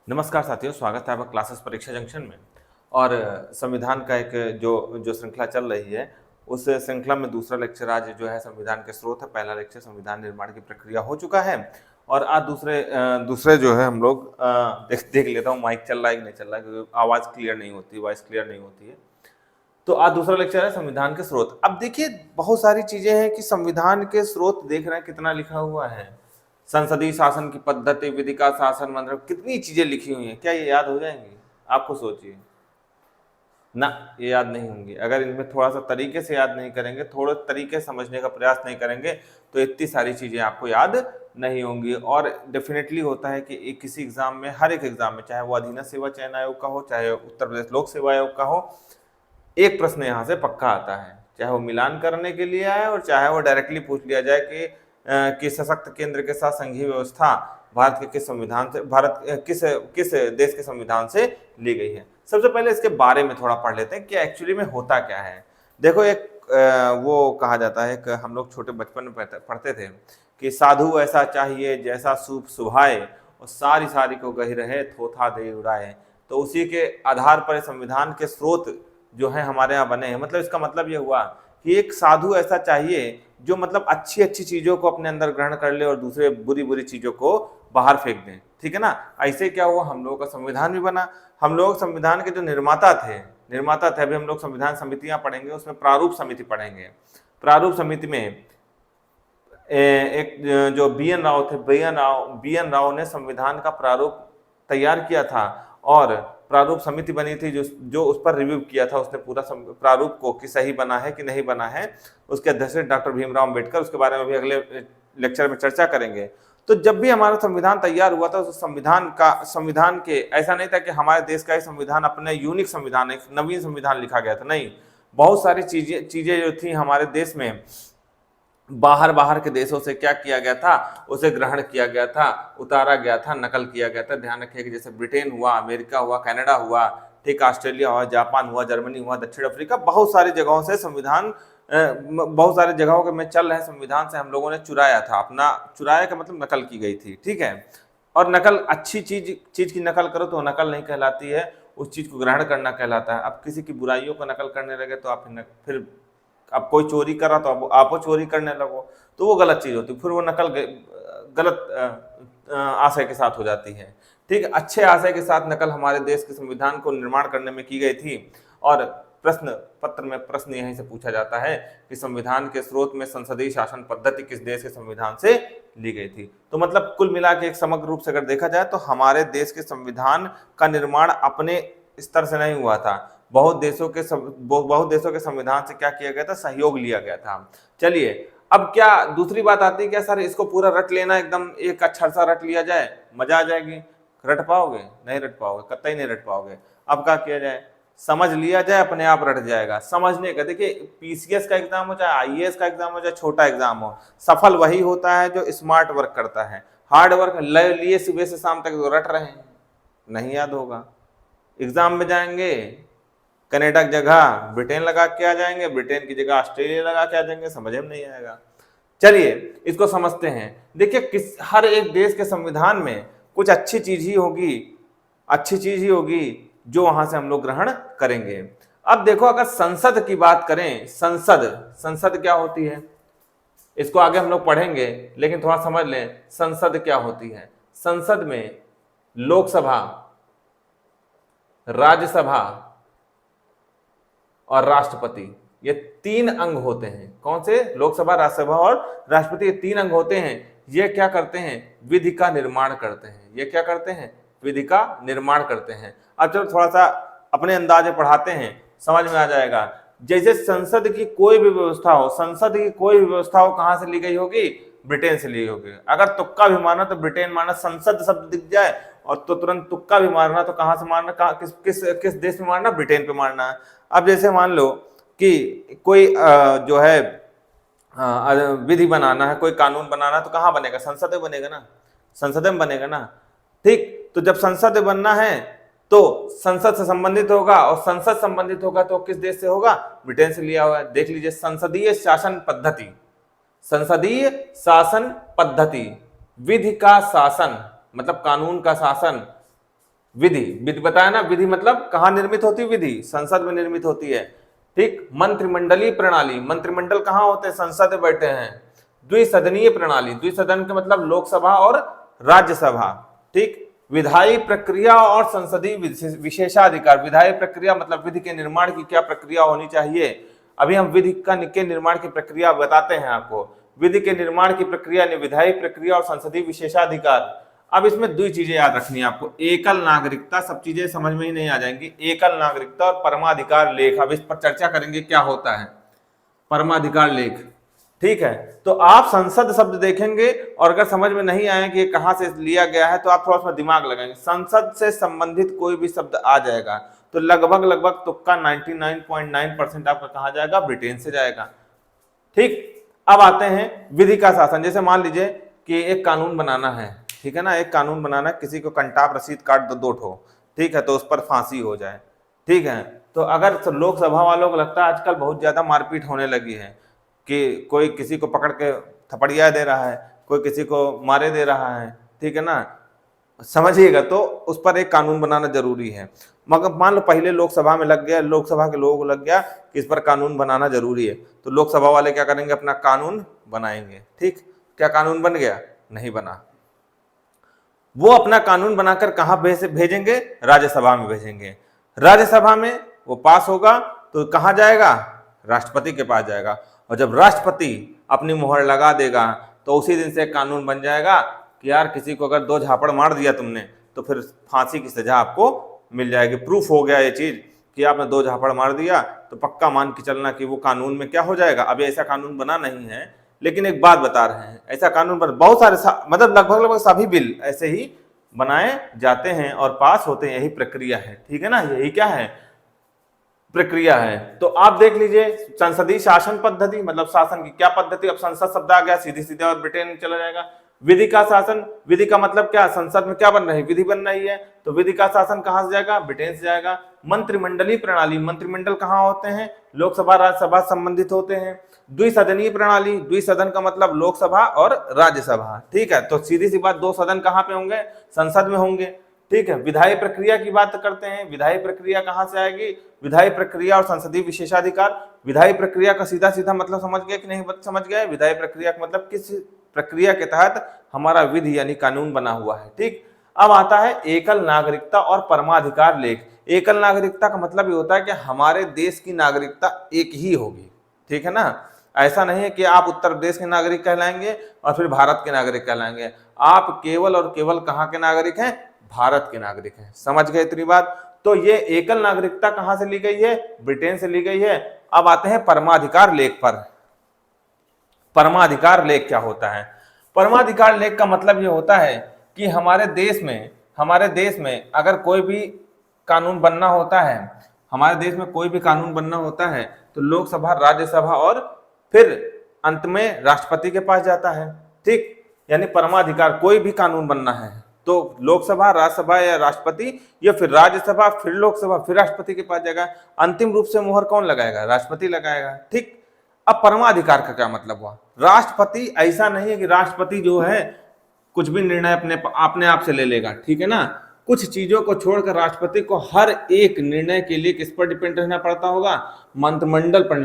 नमस्कार साथियों, स्वागत है आपका क्लासेस परीक्षा जंक्शन में। और संविधान का एक जो जो श्रृंखला चल रही है, उस श्रृंखला में दूसरा लेक्चर आज जो है संविधान के स्रोत है। पहला लेक्चर संविधान निर्माण की प्रक्रिया हो चुका है और आज दूसरे जो है हम लोग देख लेता हूँ माइक चल रहा है कि नहीं चल रहा है, क्योंकि आवाज़ क्लियर नहीं होती, वॉइस क्लियर नहीं होती है। तो आज दूसरा लेक्चर है संविधान के स्रोत। अब देखिए, बहुत सारी चीजें हैं कि संविधान के स्रोत देख रहे हैं कितना लिखा हुआ है। संसदीय शासन की पद्धति, विधिका शासन, मंत्र, कितनी चीजें लिखी हुई हैं। क्या ये याद हो जाएंगी? आपको सोचिए ना, ये याद नहीं होंगी। अगर इनमें थोड़ा सा तरीके से याद नहीं करेंगे, थोड़े तरीके से समझने का प्रयास नहीं करेंगे, तो इतनी सारी चीजें आपको याद नहीं होंगी। और डेफिनेटली होता है कि किसी एग्जाम में, हर एक एग्जाम में, चाहे वो अधीनस्थ सेवा चयन आयोग का हो, चाहे उत्तर प्रदेश लोक सेवा आयोग का हो, एक प्रश्न यहाँ से पक्का आता है, चाहे वो मिलान करने के लिए आए और चाहे वो डायरेक्टली पूछ लिया जाए कि सशक्त केंद्र के साथ संघीय व्यवस्था भारत के किस संविधान से, किस देश के संविधान से ली गई है। सबसे पहले इसके बारे में थोड़ा पढ़ लेते हैं कि एक्चुअली में होता क्या है। देखो, एक वो कहा जाता है कि हम लोग छोटे बचपन में पढ़ते थे कि साधु ऐसा चाहिए जैसा सूप सुभाए और सारी सारी को गही रहे थोथा दे उड़ाए। तो उसी के आधार पर संविधान के स्रोत जो है हमारे यहाँ बने हैं। मतलब इसका मतलब ये हुआ कि एक साधु ऐसा चाहिए जो मतलब अच्छी अच्छी चीजों को अपने अंदर ग्रहण कर ले और दूसरे बुरी बुरी चीजों को बाहर फेंक दें। ठीक है ना? ऐसे क्या हुआ, हम लोगों का संविधान भी बना। हम लोग संविधान के जो निर्माता थे, अभी हम लोग संविधान समितियां पढ़ेंगे, उसमें प्रारूप समिति पढ़ेंगे। प्रारूप समिति में एक जो बी एन राव ने संविधान का प्रारूप तैयार किया था और प्रारूप समिति बनी थी जो उस पर रिव्यू किया था। उसने पूरा प्रारूप को कि सही बना है कि नहीं बना है। उसके अध्यक्ष डॉक्टर भीमराव अम्बेडकर। उसके बारे में भी अगले लेक्चर में चर्चा करेंगे। तो जब भी हमारा संविधान तैयार हुआ था, उस संविधान के ऐसा नहीं था कि हमारे देश का ही संविधान अपने यूनिक संविधान, एक नवीन संविधान लिखा गया था। नहीं, बहुत सारी चीजें जो थी हमारे देश में, बाहर के देशों से क्या किया गया था, उसे ग्रहण किया गया था, उतारा गया था, नकल किया गया था। ध्यान रखिए कि जैसे ब्रिटेन हुआ, अमेरिका हुआ, कनाडा हुआ, ठीक, ऑस्ट्रेलिया हुआ, जापान हुआ, जर्मनी हुआ, दक्षिण अफ्रीका, बहुत सारी जगहों से संविधान, बहुत सारी जगहों के में चल रहे संविधान से हम लोगों ने चुराया था। अपना चुराया का मतलब नकल की गई थी। ठीक है? और नकल, अच्छी चीज की नकल करो तो नकल नहीं कहलाती है, उस चीज को ग्रहण करना कहलाता है। अब किसी की बुराइयों को नकल करने लगे तो आप फिर अब कोई चोरी कर रहा तो आप वो चोरी करने लगो, तो वो गलत चीज होती, फिर वो नकल गलत आशय के साथ हो जाती है। ठीक, अच्छे आशय के साथ नकल हमारे देश के संविधान को निर्माण करने में की गई थी। और प्रश्न पत्र में प्रश्न यहीं से पूछा जाता है कि संविधान के स्रोत में संसदीय शासन पद्धति किस देश के संविधान से ली गई थी। तो मतलब कुल मिला के एक समग्र रूप से अगर देखा जाए तो हमारे देश के संविधान का निर्माण अपने स्तर से नहीं हुआ था। बहुत देशों के संविधान से क्या किया गया था, सहयोग लिया गया था। चलिए, अब क्या दूसरी बात आती है, क्या सर इसको पूरा रट लेना, एकदम एक अक्षर सा रट लिया जाए, मजा आ जाएगी? रट पाओगे? नहीं रट पाओगे, कतई नहीं रट पाओगे। अब क्या किया जाए, समझ लिया जाए, अपने आप रट जाएगा। समझने का, देखिए, पीसीएस का एग्जाम हो, चाहे आईएएस का एग्जाम हो, चाहे छोटा एग्जाम हो, सफल वही होता है जो स्मार्ट वर्क करता है। हार्ड वर्क लिए सुबह से शाम तक तो रट रहे हैं, नहीं याद होगा। एग्जाम में जाएंगे, कनाडा की जगह ब्रिटेन लगा के आ जाएंगे, ब्रिटेन की जगह ऑस्ट्रेलिया लगा के आ जाएंगे, समझ में नहीं आएगा। चलिए, इसको समझते हैं। देखिए, हर एक देश के संविधान में कुछ अच्छी चीज ही होगी जो वहां से हम लोग ग्रहण करेंगे। अब देखो, अगर संसद की बात करें, संसद क्या होती है, इसको आगे हम लोग पढ़ेंगे, लेकिन थोड़ा समझ लें संसद क्या होती है। संसद में लोकसभा, राज्यसभा और राष्ट्रपति, ये तीन अंग होते हैं। कौन से? लोकसभा, राज्यसभा और राष्ट्रपति, ये तीन अंग होते हैं। ये क्या करते हैं? विधि का निर्माण करते हैं। ये क्या करते हैं? विधि का निर्माण करते हैं। अब चलो थोड़ा सा अपने अंदाजे पढ़ाते हैं, समझ में आ जाएगा। जैसे संसद की कोई भी व्यवस्था हो, कहां से ली गई होगी? ब्रिटेन से ली होगी। अगर तुक्का भी मारना तो ब्रिटेन मारना, संसद शब्द दिख जाए और तो तुरंत तुक्का भी मारना तो कहां से मारना, किस देश में मारना? ब्रिटेन पे मारना। अब जैसे मान लो कि कोई जो है विधि बनाना है, कोई कानून बनाना है, तो कहाँ बनेगा? संसद में बनेगा ना, संसद में बनेगा ना। ठीक, तो जब संसद बनना है तो संसद से संबंधित होगा, और संसद संबंधित होगा तो किस देश से होगा? ब्रिटेन से लिया हुआ है। देख लीजिए, संसदीय शासन पद्धति, विधि का शासन मतलब कानून का शासन, विधि, विधि बताया ना, विधि मतलब कहाँ निर्मित होती है, विधि संसद में निर्मित होती है। ठीक, मंत्रिमंडलीय प्रणाली, मंत्रिमंडल कहाँ होते हैं, संसद में बैठे हैं। द्विसदनीय प्रणाली, द्विसदन के मतलब लोकसभा और राज्यसभा। ठीक, विधायी प्रक्रिया और संसदीय विशेषाधिकार, विधायी प्रक्रिया मतलब विधि के निर्माण की क्या प्रक्रिया होनी चाहिए। अभी हम विधि के निर्माण की प्रक्रिया बताते हैं आपको। विधि के निर्माण की प्रक्रिया ने विधायी प्रक्रिया और संसदीय विशेषाधिकार। अब इसमें दो चीजें याद रखनी है आपको, एकल नागरिकता, सब चीजें समझ में ही नहीं आ जाएंगी, एकल नागरिकता और परमाधिकार लेख। अब इस पर चर्चा करेंगे क्या होता है परमाधिकार लेख। ठीक है, तो आप संसद शब्द देखेंगे और अगर समझ में नहीं आए कि ये कहां से लिया गया है तो आप थोड़ा सा दिमाग लगाएंगे, संसद से संबंधित कोई भी शब्द आ जाएगा तो लगभग लगभग तुक्का 99.9% आपका कहा जाएगा, ब्रिटेन से जाएगा। ठीक, अब आते हैं विधि का शासन। जैसे मान लीजिए कि एक कानून बनाना है, ठीक है ना, एक कानून बनाना है, किसी को कंटाप रसीद काट दो 2 ठो, ठीक है, तो उस पर फांसी हो जाए। ठीक है, तो अगर लोकसभा वालों को लगता है आजकल बहुत ज्यादा मारपीट होने लगी है कि कोई किसी को पकड़ के थपड़िया दे रहा है, कोई किसी को मारे दे रहा है, ठीक है ना, समझिएगा, तो उस पर एक कानून बनाना जरूरी है। मगर मान लो पहले लोकसभा में लग गया, लोकसभा के लोगों को लग गया कि इस पर कानून बनाना जरूरी है, तो लोकसभा वाले क्या करेंगे, अपना कानून बनाएंगे। ठीक, क्या कानून बन गया, नहीं बना। वो अपना कानून बनाकर कहां भेजेंगे, राज्यसभा में भेजेंगे। राज्यसभा में वो पास होगा तो कहां जाएगा, राष्ट्रपति के पास जाएगा, और जब राष्ट्रपति अपनी मुहर लगा देगा तो उसी दिन से कानून बन जाएगा कि यार किसी को अगर 2 झापड़ मार दिया तुमने तो फिर फांसी की सजा आपको मिल जाएगी। प्रूफ हो गया ये चीज कि आपने 2 झापड़ मार दिया तो पक्का मान के चलना कि वो कानून में क्या हो जाएगा। अभी ऐसा कानून बना नहीं है, लेकिन एक बात बता रहे हैं, ऐसा कानून बना, बहुत सारे मतलब लगभग लगभग सभी बिल ऐसे ही बनाए जाते हैं और पास होते हैं, यही प्रक्रिया है। ठीक है ना, यही क्या है, प्रक्रिया है। तो आप देख लीजिए संसदीय शासन पद्धति मतलब शासन की क्या पद्धति, अब संसद शब्द आ गया, सीधे सीधे और ब्रिटेन चला जाएगा। विधि का शासन, विधि का मतलब क्या, संसद में क्या बन रही है, विधि बन रही है, तो विधि का शासन कहां से जाएगा, ब्रिटेन से जाएगा। मंत्रिमंडलीय प्रणाली, मंत्रिमंडल कहां होते हैं, लोकसभा राज्यसभा संबंधित होते हैं। द्विसदनीय प्रणाली, द्विसदन का मतलब लोकसभा और राज्यसभा। ठीक है, तो सीधी सी बात, 2 सदन कहां पे होंगे, संसद में होंगे। ठीक है, विधायी प्रक्रिया की बात करते हैं, विधायी प्रक्रिया कहां से आएगी, विधायी प्रक्रिया और संसदीय विशेषाधिकार। विधायी प्रक्रिया का सीधा सीधा मतलब समझ गए कि नहीं समझ गए, विधायी प्रक्रिया का मतलब किस प्रक्रिया के तहत हमारा विधि यानी कानून बना हुआ है। ठीक, अब आता है एकल नागरिकता और परमाधिकार लेख। एकल नागरिकता का मतलब ये होता है कि हमारे देश की नागरिकता एक ही होगी। ठीक है ना, ऐसा नहीं है कि आप उत्तर प्रदेश के नागरिक कहलाएंगे और फिर भारत के नागरिक कहलाएंगे, आप केवल और केवल कहां के नागरिक हैं, भारत के नागरिक हैं। समझ गए इतनी बात। तो ये एकल नागरिकता कहां से ली गई है, ब्रिटेन से ली गई है। अब आते हैं परमाधिकार लेख पर। परमाधिकार लेख क्या होता है, परमाधिकार लेख का मतलब ये होता है कि हमारे देश में अगर कोई भी कानून बनना होता है, हमारे देश में कोई भी कानून बनना होता है तो लोकसभा, राज्यसभा और फिर अंत में राष्ट्रपति के पास जाता है। ठीक, यानी परमाधिकार, कोई भी कानून बनना है तो लोकसभा, राज्यसभा या राष्ट्रपति, या फिर राज्यसभा फिर लोकसभा फिर राष्ट्रपति के पास जाएगा। अंतिम रूप से मोहर कौन लगाएगा, राष्ट्रपति लगाएगा। ठीक, अब परमाधिकार का क्या मतलब हुआ, राष्ट्रपति ऐसा नहीं है कि राष्ट्रपति जो है कुछ भी निर्णय अपने आप से ले लेगा। ठीक है ना, कुछ चीजों को छोड़कर राष्ट्रपति को हर एक निर्णय के लिए किस पर डिपेंड रहना पड़ता होगा, मंत्रिमंडल पर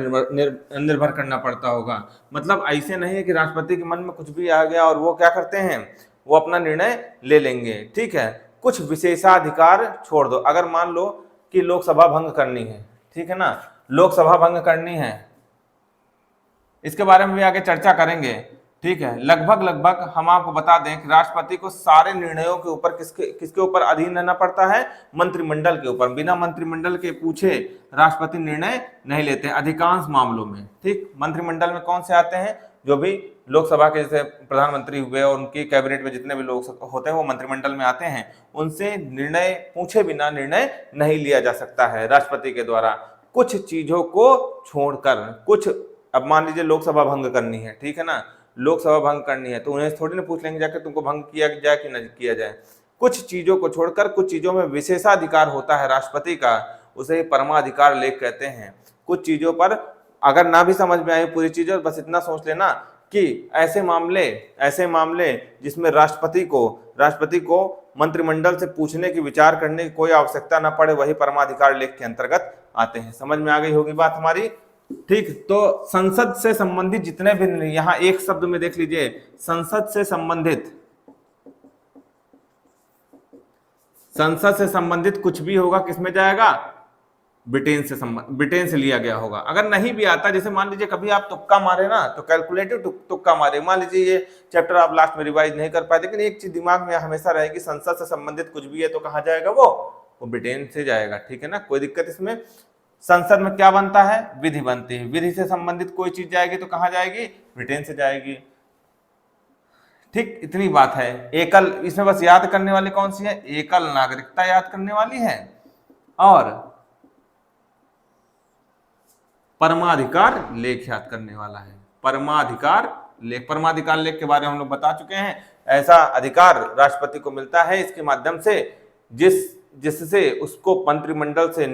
निर्भर करना पड़ता होगा। मतलब ऐसे नहीं है कि राष्ट्रपति के मन में कुछ भी आ गया और वो क्या करते हैं, वो अपना निर्णय ले लेंगे। ठीक है, कुछ विशेषाधिकार छोड़ दो, अगर मान लो कि लोकसभा भंग करनी है, ठीक है ना, लोकसभा भंग करनी है, इसके बारे में भी आगे चर्चा करेंगे। ठीक है, लगभग हम आपको बता दें कि राष्ट्रपति को सारे निर्णयों के ऊपर किसके ऊपर अधीन रहना पड़ता है, मंत्रिमंडल के ऊपर। बिना मंत्रिमंडल के पूछे राष्ट्रपति निर्णय नहीं लेते अधिकांश मामलों में। ठीक, मंत्रिमंडल में कौन से आते हैं, जो भी लोकसभा के जैसे प्रधानमंत्री हुए और उनकी कैबिनेट में जितने भी लोग होते हैं वो मंत्रिमंडल में आते हैं, उनसे निर्णय पूछे बिना निर्णय नहीं लिया जा सकता है राष्ट्रपति के द्वारा। कुछ चीजों को छोड़कर, कुछ, अब मान लीजिए लोकसभा भंग करनी है, ठीक है ना, लोकसभा भंग करनी है तो उन्हें थोड़ी ना पूछ लेंगे जाकर तुमको भंग किया जाए कि नहीं किया जाए। कुछ चीजों को छोड़कर कुछ चीजों में विशेषाधिकार होता है राष्ट्रपति का, उसे परमाधिकार लेख कहते हैं। कुछ चीजों पर अगर ना भी समझ में आए पूरी चीजें, बस इतना सोच लेना कि ऐसे मामले जिसमें राष्ट्रपति को मंत्रिमंडल से पूछने की विचार करने की कोई आवश्यकता न पड़े, वही परमाधिकार लेख के अंतर्गत आते हैं। समझ में आ गई होगी बात हमारी। ठीक, तो संसद से संबंधित जितने भी, यहां एक शब्द में देख लीजिए, संसद से संबंधित कुछ भी होगा किसमें जाएगा, ब्रिटेन से लिया गया होगा। अगर नहीं भी आता, जैसे मान लीजिए कभी आप तुक्का मारे ना, तो कैलकुलेटिव तुक्का मारे, मान लीजिए ये चैप्टर आप लास्ट में रिवाइज नहीं कर पाए, लेकिन एक चीज दिमाग में हमेशा रहेगी, संसद से संबंधित कुछ भी है तो कहां जाएगा, वो ब्रिटेन से जाएगा। ठीक है ना, कोई दिक्कत इसमें। संसद में क्या बनता है, विधि बनती है, विधि से संबंधित कोई चीज जाएगी तो कहां जाएगी, ब्रिटेन से जाएगी। ठीक, इतनी बात है। एकल, इसमें बस याद करने वाली कौन सी है, एकल नागरिकता याद करने वाली है, और परमाधिकार लेख याद करने वाला है। परमाधिकार लेख के बारे में हम लोग बता चुके हैं। ऐसा अधिकार राष्ट्रपति को मिलता है इसके माध्यम से जिससे उसको मंत्रिमंडल से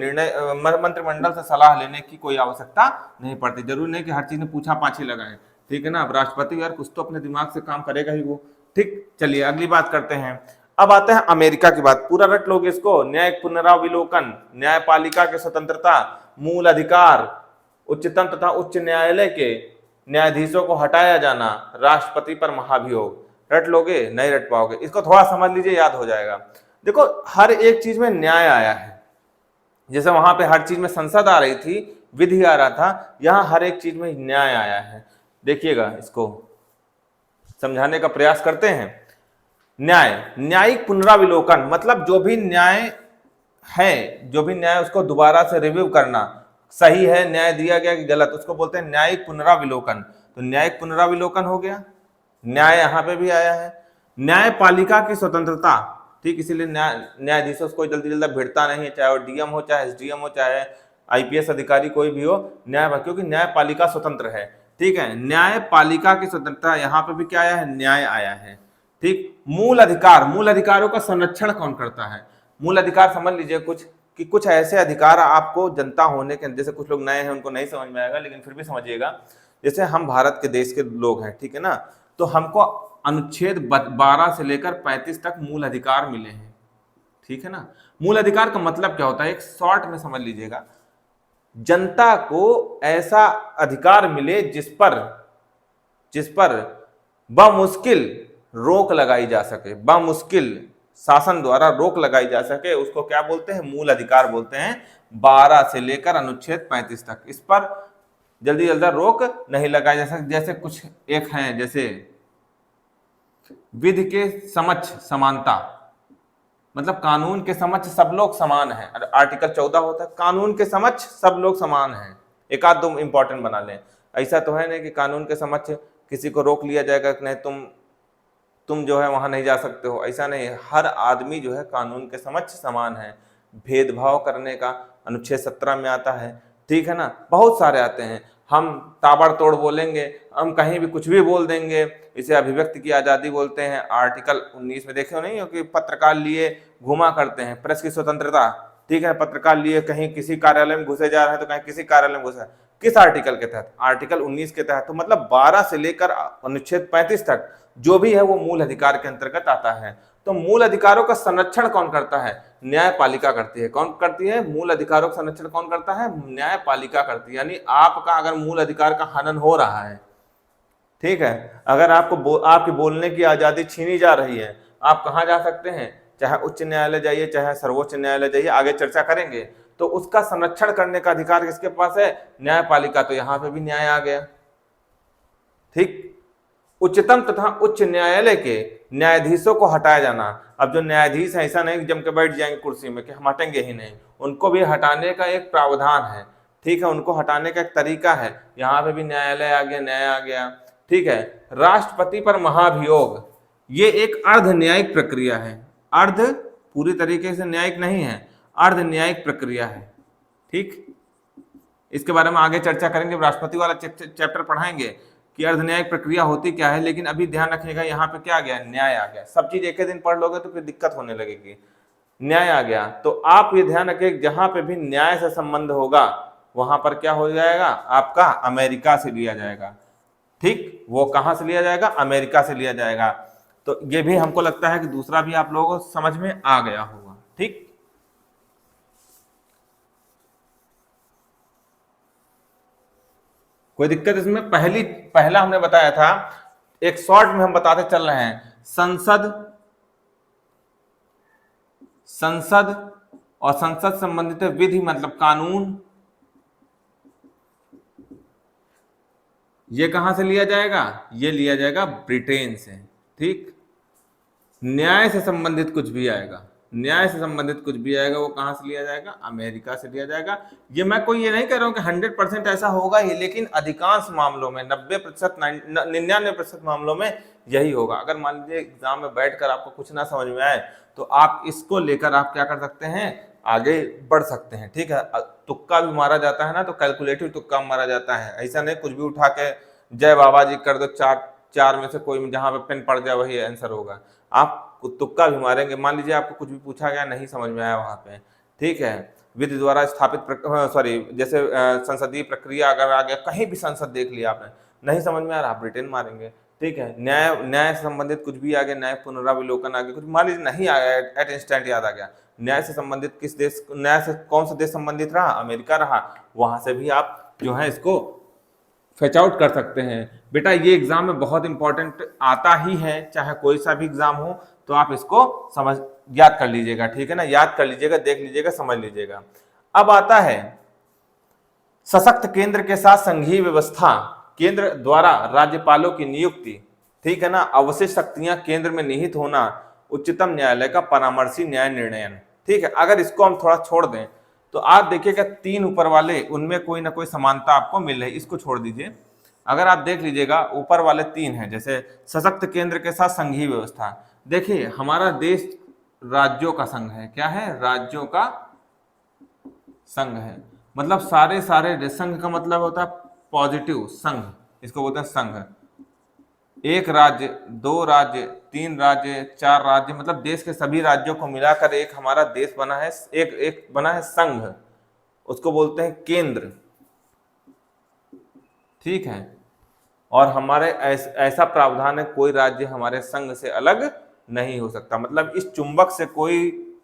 सलाह लेने की कोई आवश्यकता नहीं पड़ती। जरूरी नहीं कि हर चीज में पूछा पाछी लगाए। ठीक है ना, अब राष्ट्रपति यार कुछ तो अपने दिमाग से काम करेगा ही वो। ठीक, चलिए अगली बात करते हैं। अब आते हैं अमेरिका की बात, पूरा रट लोगे इसको। न्यायिक पुनराविलोकन, न्यायपालिका की स्वतंत्रता, मूल अधिकार, उच्चतम तथा उच्च न्यायालय के न्यायाधीशों को हटाया जाना, राष्ट्रपति पर महाभियोग। रट लोगे, नहीं रट पाओगे, इसको थोड़ा समझ लीजिए, याद हो जाएगा। देखो, हर एक चीज में न्याय आया है। जैसे वहां पे हर चीज में संसद आ रही थी, विधि आ रहा था, यहां हर एक चीज में न्याय आया है। देखिएगा, इसको समझाने का प्रयास करते हैं। न्यायिक पुनराविलोकन मतलब जो भी न्याय उसको दोबारा से रिव्यू करना, सही है न्याय दिया गया कि गलत, उसको बोलते हैं न्यायिक पुनराविलोकन। तो न्यायिक पुनराविलोकन हो गया, न्याय यहां पे भी आया है। न्यायपालिका की स्वतंत्रता, ठीक, इसीलिए न्यायाधीशों को जल्दी भिड़ता नहीं है, चाहे वो डीएम हो, चाहे एसडीएम हो, चाहे आईपीएस अधिकारी कोई भी हो, क्योंकि न्यायपालिका स्वतंत्र है। ठीक है, न्यायपालिका की स्वतंत्रता, यहाँ पे भी क्या आया है, न्याय आया है। ठीक, मूल अधिकारों का संरक्षण कौन करता है। मूल अधिकार समझ लीजिए कुछ ऐसे अधिकार आपको जनता होने के, जैसे कुछ लोग नए हैं उनको नहीं समझ में आएगा, लेकिन फिर भी समझिएगा। जैसे हम भारत के देश के लोग हैं, ठीक है ना, तो हमको अनुच्छेद 12 से लेकर 35 तक मूल अधिकार मिले हैं। ठीक है ना, मूल अधिकार का मतलब क्या होता है, एक शॉर्ट में समझ लीजिएगा। जनता को ऐसा अधिकार मिले जिस पर बमुश्किल रोक लगाई जा सके, बमुश्किल शासन द्वारा रोक लगाई जा सके, उसको क्या बोलते हैं, मूल अधिकार बोलते हैं। 12 से लेकर अनुच्छेद 35 तक इस पर जल्दी रोक नहीं लगाई जा सकती। जैसे कुछ एक हैं, जैसे विधि के समक्ष समानता, मतलब कानून के समक्ष सब लोग समान हैं। आर्टिकल 14 होता है, कानून के समक्ष सब लोग समान हैं। एक आध दो इंपॉर्टेंट बना लें। ऐसा तो है नहीं कि कानून के समक्ष किसी को रोक लिया जाएगा कि नहीं तुम जो है वहां नहीं जा सकते हो, ऐसा नहीं है। हर आदमी जो है कानून के समक्ष समान है। भेदभाव करने का अनुच्छेद 17 में आता है। ठीक है ना, बहुत सारे आते हैं। हम ताबड़तोड़ बोलेंगे, हम कहीं भी कुछ भी बोल देंगे, इसे अभिव्यक्ति की आजादी बोलते हैं। आर्टिकल 19 में देखे हो नहीं हो कि पत्रकार लिए घुमा करते हैं, प्रेस की स्वतंत्रता। ठीक है, पत्रकार लिए कहीं किसी कार्यालय में घुसे जा रहे हैं तो कहीं किसी कार्यालय में घुसा, किस आर्टिकल के तहत, आर्टिकल 19 के तहत। तो मतलब 12 से लेकर अनुच्छेद 35 तक जो भी है वो मूल अधिकार के अंतर्गत आता है। तो मूल अधिकारों का संरक्षण कौन करता है, न्यायपालिका करती है। कौन करती है, मूल अधिकारों का संरक्षण कौन करता है, न्यायपालिका करती है। यानी आपका अगर मूल अधिकार का हनन हो रहा है, ठीक है, अगर आपकी बोलने की आजादी छीनी जा रही है, आप कहां जा सकते हैं, चाहे उच्च न्यायालय जाइए, चाहे सर्वोच्च न्यायालय जाइए, आगे चर्चा करेंगे। तो उसका संरक्षण करने का अधिकार किसके पास है, न्यायपालिका। तो यहां पे भी न्याय आ गया। ठीक, उच्चतम तथा उच्च न्यायालय के न्यायाधीशों को हटाया जाना। अब जो न्यायाधीश है, ऐसा नहीं कि जम के बैठ जाएंगे कुर्सी में कि हम हटेंगे ही नहीं, उनको भी हटाने का एक प्रावधान है। ठीक है, उनको हटाने का एक तरीका है। यहाँ पे भी न्यायालय आ गया, न्याय आ गया। ठीक है, राष्ट्रपति पर महाभियोग, ये एक अर्ध न्यायिक प्रक्रिया है। अर्ध पूरी तरीके से न्यायिक नहीं है, अर्ध न्यायिक प्रक्रिया है। ठीक, इसके बारे में आगे चर्चा करेंगे, राष्ट्रपति वाला चैप्टर पढ़ाएंगे कि अर्ध न्यायिक प्रक्रिया होती क्या है। लेकिन अभी ध्यान रखिएगा, यहाँ पे क्या आ गया, न्याय आ गया। सब चीज एक ही दिन पढ़ लोगे तो फिर दिक्कत होने लगेगी। न्याय आ गया, तो आप ये ध्यान रखिए, जहां पे भी न्याय से संबंध होगा वहां पर क्या हो जाएगा, आपका अमेरिका से लिया जाएगा। ठीक, वो कहां से लिया जाएगा? अमेरिका से लिया जाएगा। तो ये भी हमको लगता है कि दूसरा भी आप लोगों को समझ में आ गया होगा। ठीक, कोई दिक्कत इसमें? पहला हमने बताया था, एक शॉर्ट में हम बताते चल रहे हैं, संसद और संसद संबंधित विधि मतलब कानून, ये कहां से लिया जाएगा? ये लिया जाएगा ब्रिटेन से। ठीक, न्याय से संबंधित कुछ भी आएगा, न्याय से संबंधित कुछ भी आएगा, वो कहां से लिया जाएगा? अमेरिका से लिया जाएगा। ये मैं कोई ये नहीं कह रहा हूं कि 100% ऐसा होगा ही, लेकिन अधिकांश मामलों में 90%, 99% मामलों में यही होगा। अगर मान लीजिए एग्जाम में बैठकर आपको कुछ ना समझ में आए तो आप इसको लेकर आप क्या कर सकते हैं? आगे बढ़ सकते हैं। ठीक है, तुक्का भी मारा जाता है ना, तो कैलकुलेटिव तुक्का मारा जाता है, ऐसा नहीं कुछ भी उठा के जय बाबा जी कर दो, चार में से कोई जहां पे पेन पड़ जाए वही आंसर होगा। आप तुक्का भी मारेंगे, मान लीजिए आपको कुछ भी पूछा गया नहीं समझ में आया वहां पे, ठीक है, विधि द्वारा स्थापित सॉरी जैसे संसदीय प्रक्रिया अगर आ गया, कहीं भी संसद देख लिया आपने, नहीं समझ में आ रहा, आप ब्रिटेन मारेंगे। ठीक है, न्याय से संबंधित कुछ भी आ गया, न्याय पुनरावलोकन आ गया, कुछ मान लीजिए नहीं आ गया, एट इंस्टेंट याद आ गया, न्याय से संबंधित किस देश, न्याय से कौन सा देश संबंधित रहा? अमेरिका रहा, वहां से भी आप जो है इसको फेच आउट कर सकते हैं। बेटा ये एग्जाम में बहुत इंपॉर्टेंट आता ही है, चाहे कोई सा भी एग्जाम हो, तो आप इसको समझ याद कर लीजिएगा। ठीक है ना, याद कर लीजिएगा, देख लीजिएगा, समझ लीजिएगा। अब आता है सशक्त केंद्र के साथ संघीय व्यवस्था, केंद्र द्वारा राज्यपालों की नियुक्ति। ठीक है ना, अवशिष्ट शक्तियां केंद्र में निहित होना, उच्चतम न्यायालय का परामर्शी न्याय निर्णयन। ठीक है, अगर इसको हम थोड़ा छोड़ दें तो आप देखिएगा तीन ऊपर वाले, उनमें कोई ना कोई समानता आपको मिल रही, इसको छोड़ दीजिए। अगर आप देख लीजिएगा ऊपर वाले तीन हैं, जैसे सशक्त केंद्र के साथ संघीय व्यवस्था। देखिए हमारा देश राज्यों का संघ है, क्या है? राज्यों का संघ है, मतलब सारे संघ का मतलब होता है पॉजिटिव संघ, इसको बोलते हैं संघ। एक राज्य, दो राज्य, तीन राज्य, चार राज्य, मतलब देश के सभी राज्यों को मिलाकर एक हमारा देश बना है, एक बना है संघ, उसको बोलते हैं केंद्र। ठीक है, और हमारे ऐसा प्रावधान है, कोई राज्य हमारे संघ से अलग नहीं हो सकता, मतलब इस चुंबक से कोई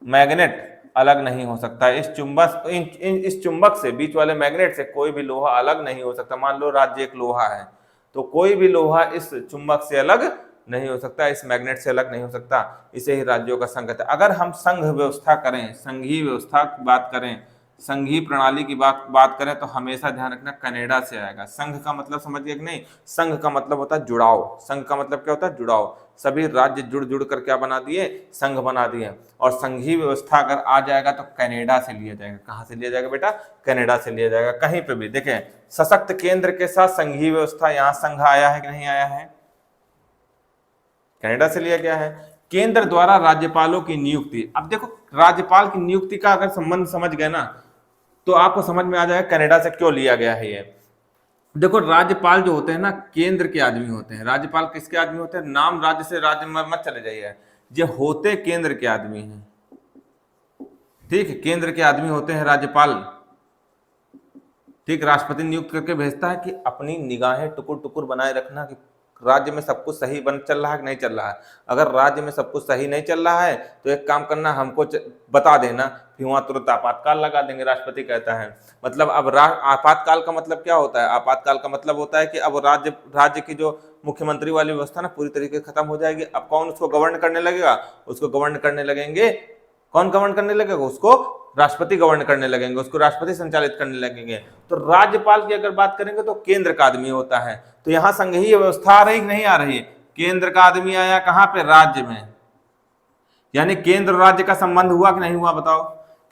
मैग्नेट अलग नहीं हो सकता, इस चुंबक से, बीच वाले मैग्नेट से कोई भी लोहा अलग नहीं हो सकता। मान लो राज्य एक लोहा है, तो कोई भी लोहा इस चुंबक से अलग नहीं हो सकता, इस मैग्नेट से अलग नहीं हो सकता, इसे ही राज्यों का संघ कहते हैं। अगर हम संघ व्यवस्था करें, संघीय व्यवस्था की बात करें, संघीय प्रणाली की बात करें, तो हमेशा ध्यान रखना कनाडा से आएगा। संघ का मतलब समझिए कि नहीं? संघ का मतलब होता है जुड़ाव, संघ का मतलब क्या होता है? जुड़ाव। सभी राज्य जुड़ कर क्या बना दिए? संघ बना दिए। और संघीय व्यवस्था अगर आ जाएगा तो कनाडा से लिया जाएगा। कहां से लिया जाएगा बेटा? कनाडा से लिया जाएगा। कहीं पे भी देखें, सशक्त केंद्र के साथ संघीय व्यवस्था, यहां संघ आया है कि नहीं आया है? कनाडा से लिया गया है। केंद्र द्वारा राज्यपालों की नियुक्ति, अब देखो राज्यपाल की नियुक्ति का अगर संबंध समझ गए ना, तो आपको समझ में आ जाएगा कनाडा से क्यों लिया गया है ये। देखो राज्यपाल जो होते हैं ना, केंद्र के आदमी होते हैं। राज्यपाल किसके आदमी होते हैं? नाम राज्य से राज्य में मत चले जाइए, ये होते केंद्र के आदमी हैं। ठीक है, केंद्र के आदमी होते हैं राज्यपाल। ठीक, राष्ट्रपति नियुक्त करके भेजता है कि अपनी निगाहें टुकुर टुकुर बनाए रखना कि राज्य में सब कुछ सही बन चल रहा है कि नहीं चल रहा है। अगर राज्य में सब कुछ सही नहीं चल रहा है तो एक काम करना, हमको बता देना, फिर वहां तुरंत आपातकाल लगा देंगे। राष्ट्रपति कहता है, मतलब अब आपातकाल का मतलब क्या होता है? आपातकाल का मतलब होता है कि अब राज्य की जो मुख्यमंत्री वाली व्यवस्था ना पूरी तरीके से खत्म हो जाएगी। अब कौन उसको गवर्न करने लगेगा? उसको गवर्न करने लगेंगे, कौन गवर्न करने लगेगा? उसको राष्ट्रपति गवर्न करने लगेंगे, उसको राष्ट्रपति संचालित करने लगेंगे। तो राज्यपाल की अगर बात करेंगे तो केंद्र का आदमी होता है। तो यहां संघीय व्यवस्था आ रही कि नहीं आ रही? केंद्र का आदमी आया कहां पे? राज्य में। यानी केंद्र राज्य का संबंध हुआ कि नहीं हुआ? बताओ,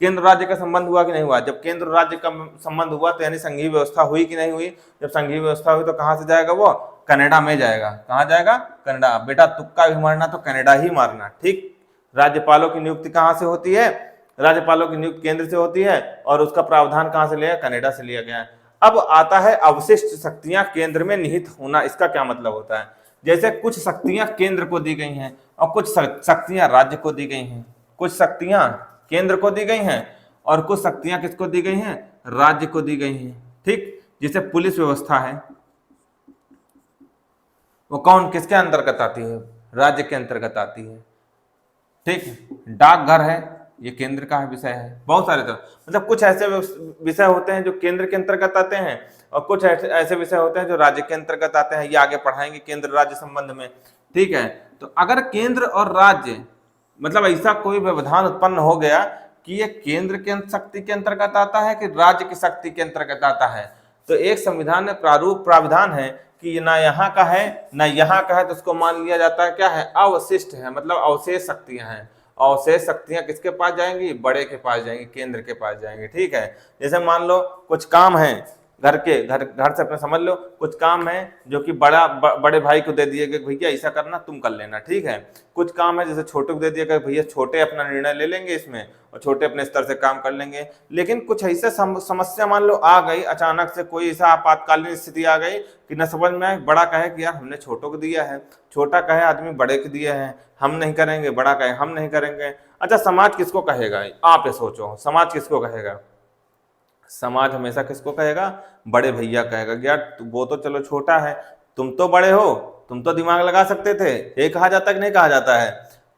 केंद्र राज्य का संबंध हुआ कि नहीं हुआ? जब केंद्र राज्य का संबंध हुआ तो यानी संघीय व्यवस्था हुई कि नहीं हुई? जब संघीय व्यवस्था हुई तो कहां से जाएगा वो? कनाडा में जाएगा। कहां जाएगा? कनाडा। बेटा तुक्का भी मारना तो कनाडा ही मारना। ठीक, राज्यपालों की नियुक्ति कहां से होती है? राज्यपालों की नियुक्ति केंद्र से होती है, और उसका प्रावधान कहां से लिया? कनाडा से लिया गया है। अब आता है अवशिष्ट शक्तियां केंद्र में निहित होना। इसका क्या मतलब होता है? जैसे कुछ शक्तियां केंद्र को दी गई हैं और कुछ शक्तियां राज्य को दी गई हैं। कुछ शक्तियां केंद्र को दी गई हैं और कुछ शक्तियां किसको दी गई हैं? राज्य को दी गई हैं। ठीक, जैसे पुलिस व्यवस्था है, वो कौन किसके अंतर्गत आती है? राज्य के अंतर्गत आती है। ठीक, डाकघर है, ये केंद्र का विषय है। बहुत सारे तो मतलब कुछ ऐसे विषय होते हैं जो केंद्र के अंतर्गत आते हैं और कुछ ऐसे विषय होते हैं जो राज्य के अंतर्गत आते हैं। ये आगे पढ़ाएंगे केंद्र राज्य संबंध में। ठीक है, तो अगर केंद्र और राज्य मतलब ऐसा कोई व्यवधान उत्पन्न हो गया कि ये केंद्र के शक्ति के अंतर्गत आता है कि राज्य की शक्ति के अंतर्गत आता है, तो एक संविधान में प्राविधान है कि ना यहाँ का है ना यहाँ का है, तो उसको मान लिया जाता है क्या है? अवशिष्ट है, मतलब अवशेष शक्तियां हैं। अवशेष शक्तियां किसके पास जाएंगी? बड़े के पास जाएंगी, केंद्र के पास जाएंगी। ठीक है, जैसे मान लो कुछ काम है घर से अपने समझ लो, कुछ काम है जो कि बड़े भाई को दे दिए गए, भैया ऐसा करना, तुम कर लेना। ठीक है, कुछ काम है जैसे छोटे को दे दिया गया, भैया छोटे अपना निर्णय ले लेंगे इसमें और छोटे अपने स्तर से काम कर लेंगे। लेकिन कुछ ऐसे समस्या मान लो आ गई, अचानक से कोई ऐसा आपातकालीन स्थिति आ गई कि न समझ में आए, बड़ा कहे कि यार हमने छोटों को दिया है, छोटा कहे आदमी बड़े को दिया है, हम नहीं करेंगे, बड़ा कहे हम नहीं करेंगे। अच्छा, समाज किसको कहेगा? आप ये सोचो, समाज किसको कहेगा? समाज हमेशा किसको कहेगा? बड़े भैया कहेगा। यार वो तो चलो छोटा है, तुम तो बड़े हो, तुम तो दिमाग लगा सकते थे, ये कहा जाता कि नहीं कहा जाता है?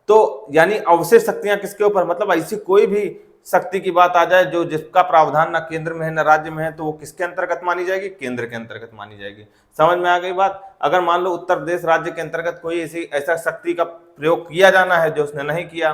तो यानी अवशेष शक्तियां किसके ऊपर, मतलब ऐसी कोई भी शक्ति की बात आ जाए जो जिसका प्रावधान ना केंद्र में है ना राज्य में है, तो वो किसके अंतर्गत मानी जाएगी? केंद्र के अंतर्गत मानी जाएगी। समझ में आ गई बात? अगर मान लो उत्तर प्रदेश राज्य के अंतर्गत कोई ऐसा शक्ति का प्रयोग किया जाना है जो उसने नहीं किया,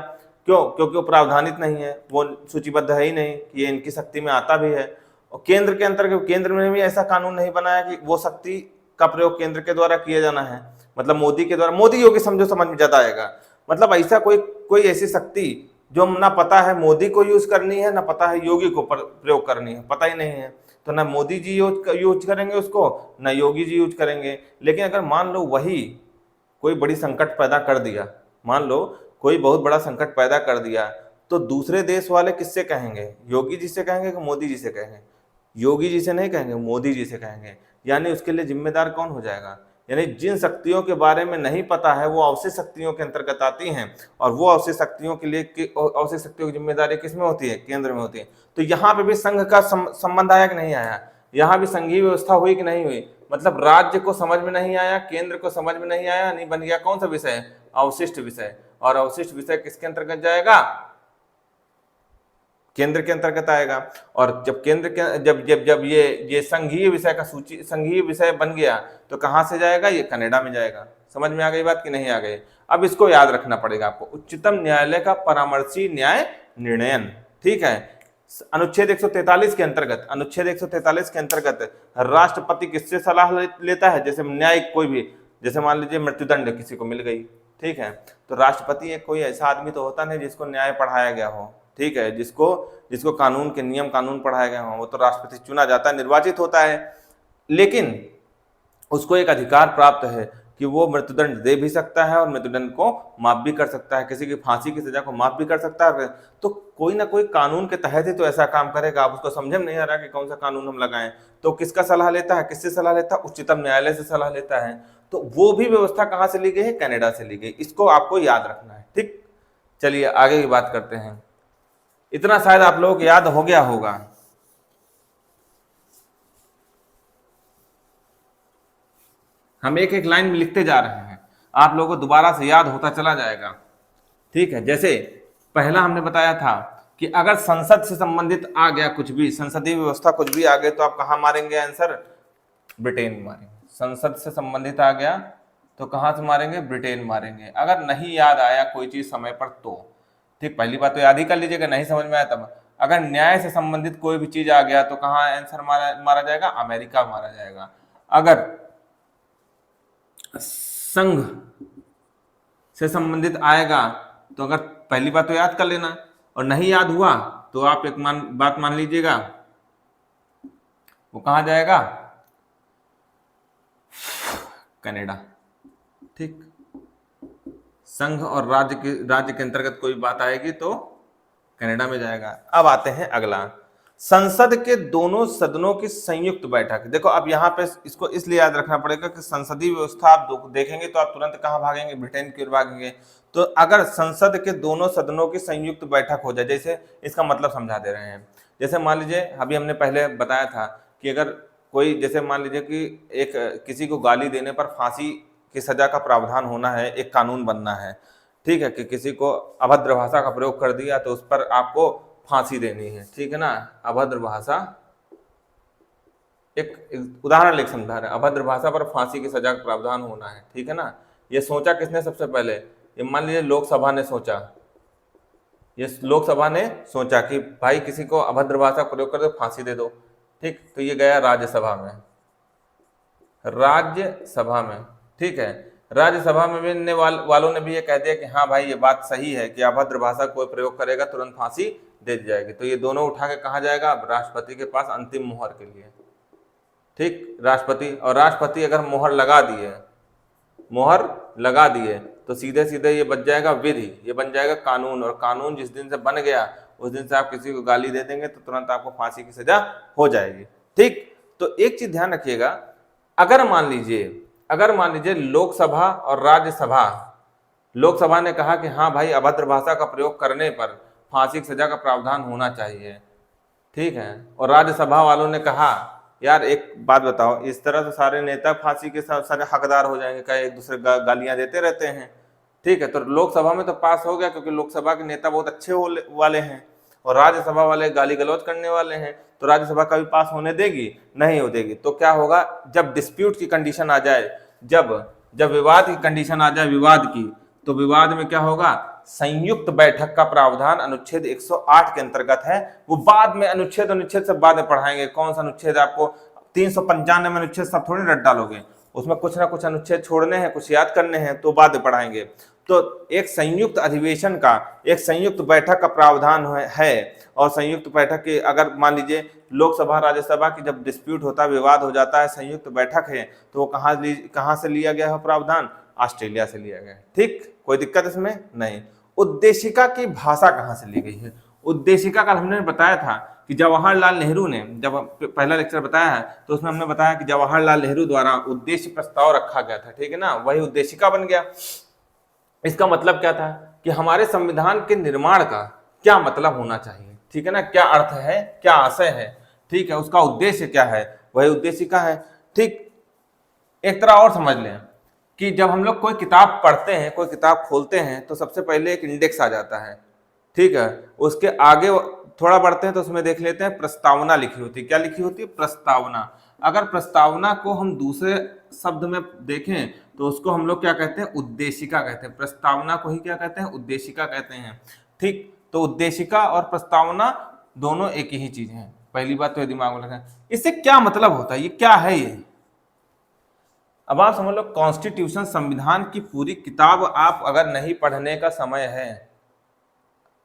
क्यों? क्योंकि वो प्रावधानित नहीं है, वो सूचीबद्ध है ही नहीं कि ये इनकी शक्ति में आता भी है। और केंद्र के अंतर्गत केंद्र में भी ऐसा कानून नहीं बनाया कि वो शक्ति का प्रयोग केंद्र के द्वारा किया जाना है, मतलब मोदी के द्वारा। मोदी योगी समझो, समझ में ज्यादा आएगा। मतलब ऐसा कोई ऐसी शक्ति जो ना पता है मोदी को यूज करनी है, ना पता है योगी को प्रयोग करनी है, पता ही नहीं है, तो ना मोदी जी यूज करेंगे उसको, ना योगी जी यूज करेंगे। लेकिन अगर मान लो वही कोई बड़ी संकट पैदा कर दिया, मान लो कोई बहुत बड़ा संकट पैदा कर दिया, तो दूसरे देश वाले किससे कहेंगे? योगी जी से कहेंगे कि मोदी जी से कहेंगे? योगी जी से नहीं कहेंगे, मोदी जी से कहेंगे। यानी उसके लिए जिम्मेदार कौन हो जाएगा? यानी जिन शक्तियों के बारे में नहीं पता है वो अवशेष शक्तियों के अंतर्गत आती हैं, और वो अवशेष शक्तियों के लिए अवशेष शक्तियों की जिम्मेदारी किसमें होती है? केंद्र में होती है। तो यहाँ पे भी संघ का संबंध आया कि नहीं आया? यहाँ भी संघीय व्यवस्था हुई कि नहीं हुई? मतलब राज्य को समझ में नहीं आया, केंद्र को समझ में नहीं आया, नहीं बन गया कौन सा विषय? अवशिष्ट विषय। और अवशिष्ट विषय किसके अंतर्गत जाएगा? केंद्र के अंतर्गत आएगा। और जब केंद्र के जब ये संघीय विषय का संघीय विषय बन गया तो कहां से जाएगा? ये कनाडा में जाएगा। समझ में आ गई बात कि नहीं आ गई? अब इसको याद रखना पड़ेगा आपको, उच्चतम न्यायालय का परामर्शी न्याय निर्णयन। ठीक है, अनुच्छेद 143 के अंतर्गत, अनुच्छेद 143 के अंतर्गत राष्ट्रपति किससे सलाह लेता है? जैसे न्यायिक कोई भी, जैसे मान लीजिए मृत्युदंड किसी को मिल गई, ठीक है, तो राष्ट्रपति एक कोई ऐसा आदमी तो होता नहीं जिसको न्याय पढ़ाया गया हो, ठीक है, जिसको कानून के नियम कानून पढ़ाए गए हों, वो तो राष्ट्रपति चुना जाता है, निर्वाचित होता है। लेकिन उसको एक अधिकार प्राप्त है कि वो मृत्युदंड दे भी सकता है और मृत्युदंड को माफ भी कर सकता है, किसी की फांसी की सजा को माफ भी कर सकता है। तो कोई ना कोई कानून के तहत ही तो ऐसा काम करेगा। आप उसको समझ में नहीं आ रहा कि कौन सा कानून हम लगाएं, तो किसका सलाह लेता है? किससे सलाह लेता है? उच्चतम न्यायालय से सलाह लेता है। तो वो भी व्यवस्था कहाँ से ली गई है? कनाडा से ली गई। इसको आपको याद रखना है। ठीक, चलिए आगे की बात करते हैं। इतना शायद आप लोगों को याद हो गया होगा। हम एक एक लाइन में लिखते जा रहे हैं, आप लोगों को दोबारा से याद होता चला जाएगा। ठीक है, जैसे पहला हमने बताया था कि अगर संसद से संबंधित आ गया कुछ भी, संसदीय व्यवस्था कुछ भी आ गए, तो आप कहां मारेंगे आंसर? ब्रिटेन में मारेंगे। संसद से संबंधित आ गया तो कहां से मारेंगे? ब्रिटेन मारेंगे। अगर नहीं याद आया कोई चीज समय पर तो ठीक, पहली बात तो याद ही कर लीजिएगा, नहीं समझ में आया तब। अगर न्याय से संबंधित कोई भी चीज आ गया तो कहां आंसर मारा जाएगा? अमेरिका मारा जाएगा। अगर संघ से संबंधित आएगा तो अगर पहली बात तो याद कर लेना, और नहीं याद हुआ तो आप एक बात मान लीजिएगा, वो कहां जाएगा? कनाडा। ठीक, संघ और राज्य के अंतर्गत कोई बात आएगी तो कनाडा में जाएगा। अब आते हैं अगला, संसद के दोनों सदनों की संयुक्त बैठक। देखो अब यहाँ पे इसको इसलिए याद रखना पड़ेगा कि संसदीय व्यवस्था आप देखेंगे तो आप तुरंत कहाँ भागेंगे? ब्रिटेन की ओर भागेंगे। तो अगर संसद के दोनों सदनों की संयुक्त बैठक हो जाए, जैसे इसका मतलब समझा दे रहे हैं, जैसे मान लीजिए अभी हमने पहले बताया था कि अगर कोई, जैसे मान लीजिए कि एक किसी को गाली देने पर फांसी की सजा का प्रावधान होना है, एक कानून बनना है। ठीक है, कि किसी को अभद्र भाषा का प्रयोग कर दिया तो उस पर आपको फांसी देनी है। ठीक है ना, अभद्र भाषा, एक उदाहरण लेकर समझा रहे हैं, अभद्र भाषा पर फांसी की सजा का प्रावधान होना है। ठीक है ना, ये सोचा किसने सबसे पहले? ये मान लीजिए लोकसभा ने सोचा, ये लोकसभा ने सोचा कि भाई किसी को अभद्र भाषा प्रयोग कर दो, फांसी दे दो। ठीक, तो ये गया राज्यसभा में, राज्यसभा में। ठीक है, राज्यसभा में भी वालों ने भी ये कह दिया कि हाँ भाई ये बात सही है कि अभद्र भाषा कोई प्रयोग करेगा तुरंत फांसी दे दी जाएगी। तो ये दोनों उठा के कहाँ जाएगा? अब राष्ट्रपति के पास अंतिम मोहर के लिए। ठीक, राष्ट्रपति, और राष्ट्रपति अगर मोहर लगा दिए तो सीधे सीधे ये बन जाएगा विधि, ये बन जाएगा कानून, और कानून जिस दिन से बन गया उस दिन से आप किसी को गाली दे देंगे तो तुरंत आपको फांसी की सजा हो जाएगी। ठीक, तो एक चीज ध्यान रखिएगा, अगर मान लीजिए लोकसभा और राज्यसभा, लोकसभा ने कहा कि हाँ भाई अभद्र भाषा का प्रयोग करने पर फांसी की सजा का प्रावधान होना चाहिए। ठीक है, और राज्यसभा वालों ने कहा यार एक बात बताओ, इस तरह से सारे नेता फांसी के सारे हकदार हो जाएंगे, क्या एक दूसरे गालियां देते रहते हैं। ठीक है, तो लोकसभा में तो पास हो गया क्योंकि लोकसभा के नेता बहुत अच्छे वाले हैं, और राज्यसभा वाले गाली गलौज करने वाले हैं, तो राज्यसभा कभी पास होने देगी? नहीं हो देगी। तो क्या होगा, जब डिस्प्यूट की कंडीशन आ जाए, जब विवाद की कंडीशन आ जाए, विवाद की, तो विवाद में क्या होगा? संयुक्त बैठक का प्रावधान अनुच्छेद 108 के अंतर्गत है। वो बाद में अनुच्छेद सब बाद में पढ़ाएंगे। कौन सा अनुच्छेद आपको 395 में अनुच्छेद सब थोड़ी रट डालोगे, उसमें कुछ ना कुछ अनुच्छेद छोड़ने हैं, कुछ याद करने हैं, तो बाद में पढ़ाएंगे। तो एक संयुक्त अधिवेशन का, एक संयुक्त बैठक का प्रावधान है, और संयुक्त बैठक के अगर मान लीजिए लोकसभा राज्यसभा की जब डिस्प्यूट होता है, विवाद हो जाता है, संयुक्त बैठक है, तो वो कहाँ से लिया गया है प्रावधान? ऑस्ट्रेलिया से लिया गया है। ठीक, कोई दिक्कत इसमें नहीं। उद्देशिका की भाषा कहाँ से ली गई है? उद्देशिका का हमने बताया था कि जवाहरलाल नेहरू ने, जब पहला लेक्चर बताया है तो उसमें हमने बताया कि जवाहरलाल नेहरू द्वारा उद्देश्य प्रस्ताव रखा गया था। ठीक है ना, वही उद्देशिका बन गया। इसका मतलब क्या था कि हमारे संविधान के निर्माण का क्या मतलब होना चाहिए। ठीक है ना, क्या अर्थ है, क्या आशय है, ठीक है, उसका उद्देश्य क्या है, वही उद्देशिका है। ठीक, एक तरह और समझ लें कि जब हम लोग कोई किताब पढ़ते हैं, कोई किताब खोलते हैं, तो सबसे पहले एक इंडेक्स आ जाता है। ठीक है, उसके आगे थोड़ा बढ़ते हैं तो उसमें देख लेते हैं प्रस्तावना लिखी होती है। क्या लिखी होती है? प्रस्तावना। अगर प्रस्तावना को हम दूसरे शब्द में देखें तो उसको हम लोग क्या कहते हैं? उद्देशिका कहते हैं। प्रस्तावना को ही क्या कहते हैं? उद्देशिका कहते हैं। ठीक, तो उद्देशिका और प्रस्तावना दोनों एक ही चीज है। पहली बात तो ये दिमाग में रखें। इससे क्या मतलब होता है, ये क्या है ये? अब आप समझ लो, कॉन्स्टिट्यूशन, संविधान की पूरी किताब आप अगर नहीं पढ़ने का समय है,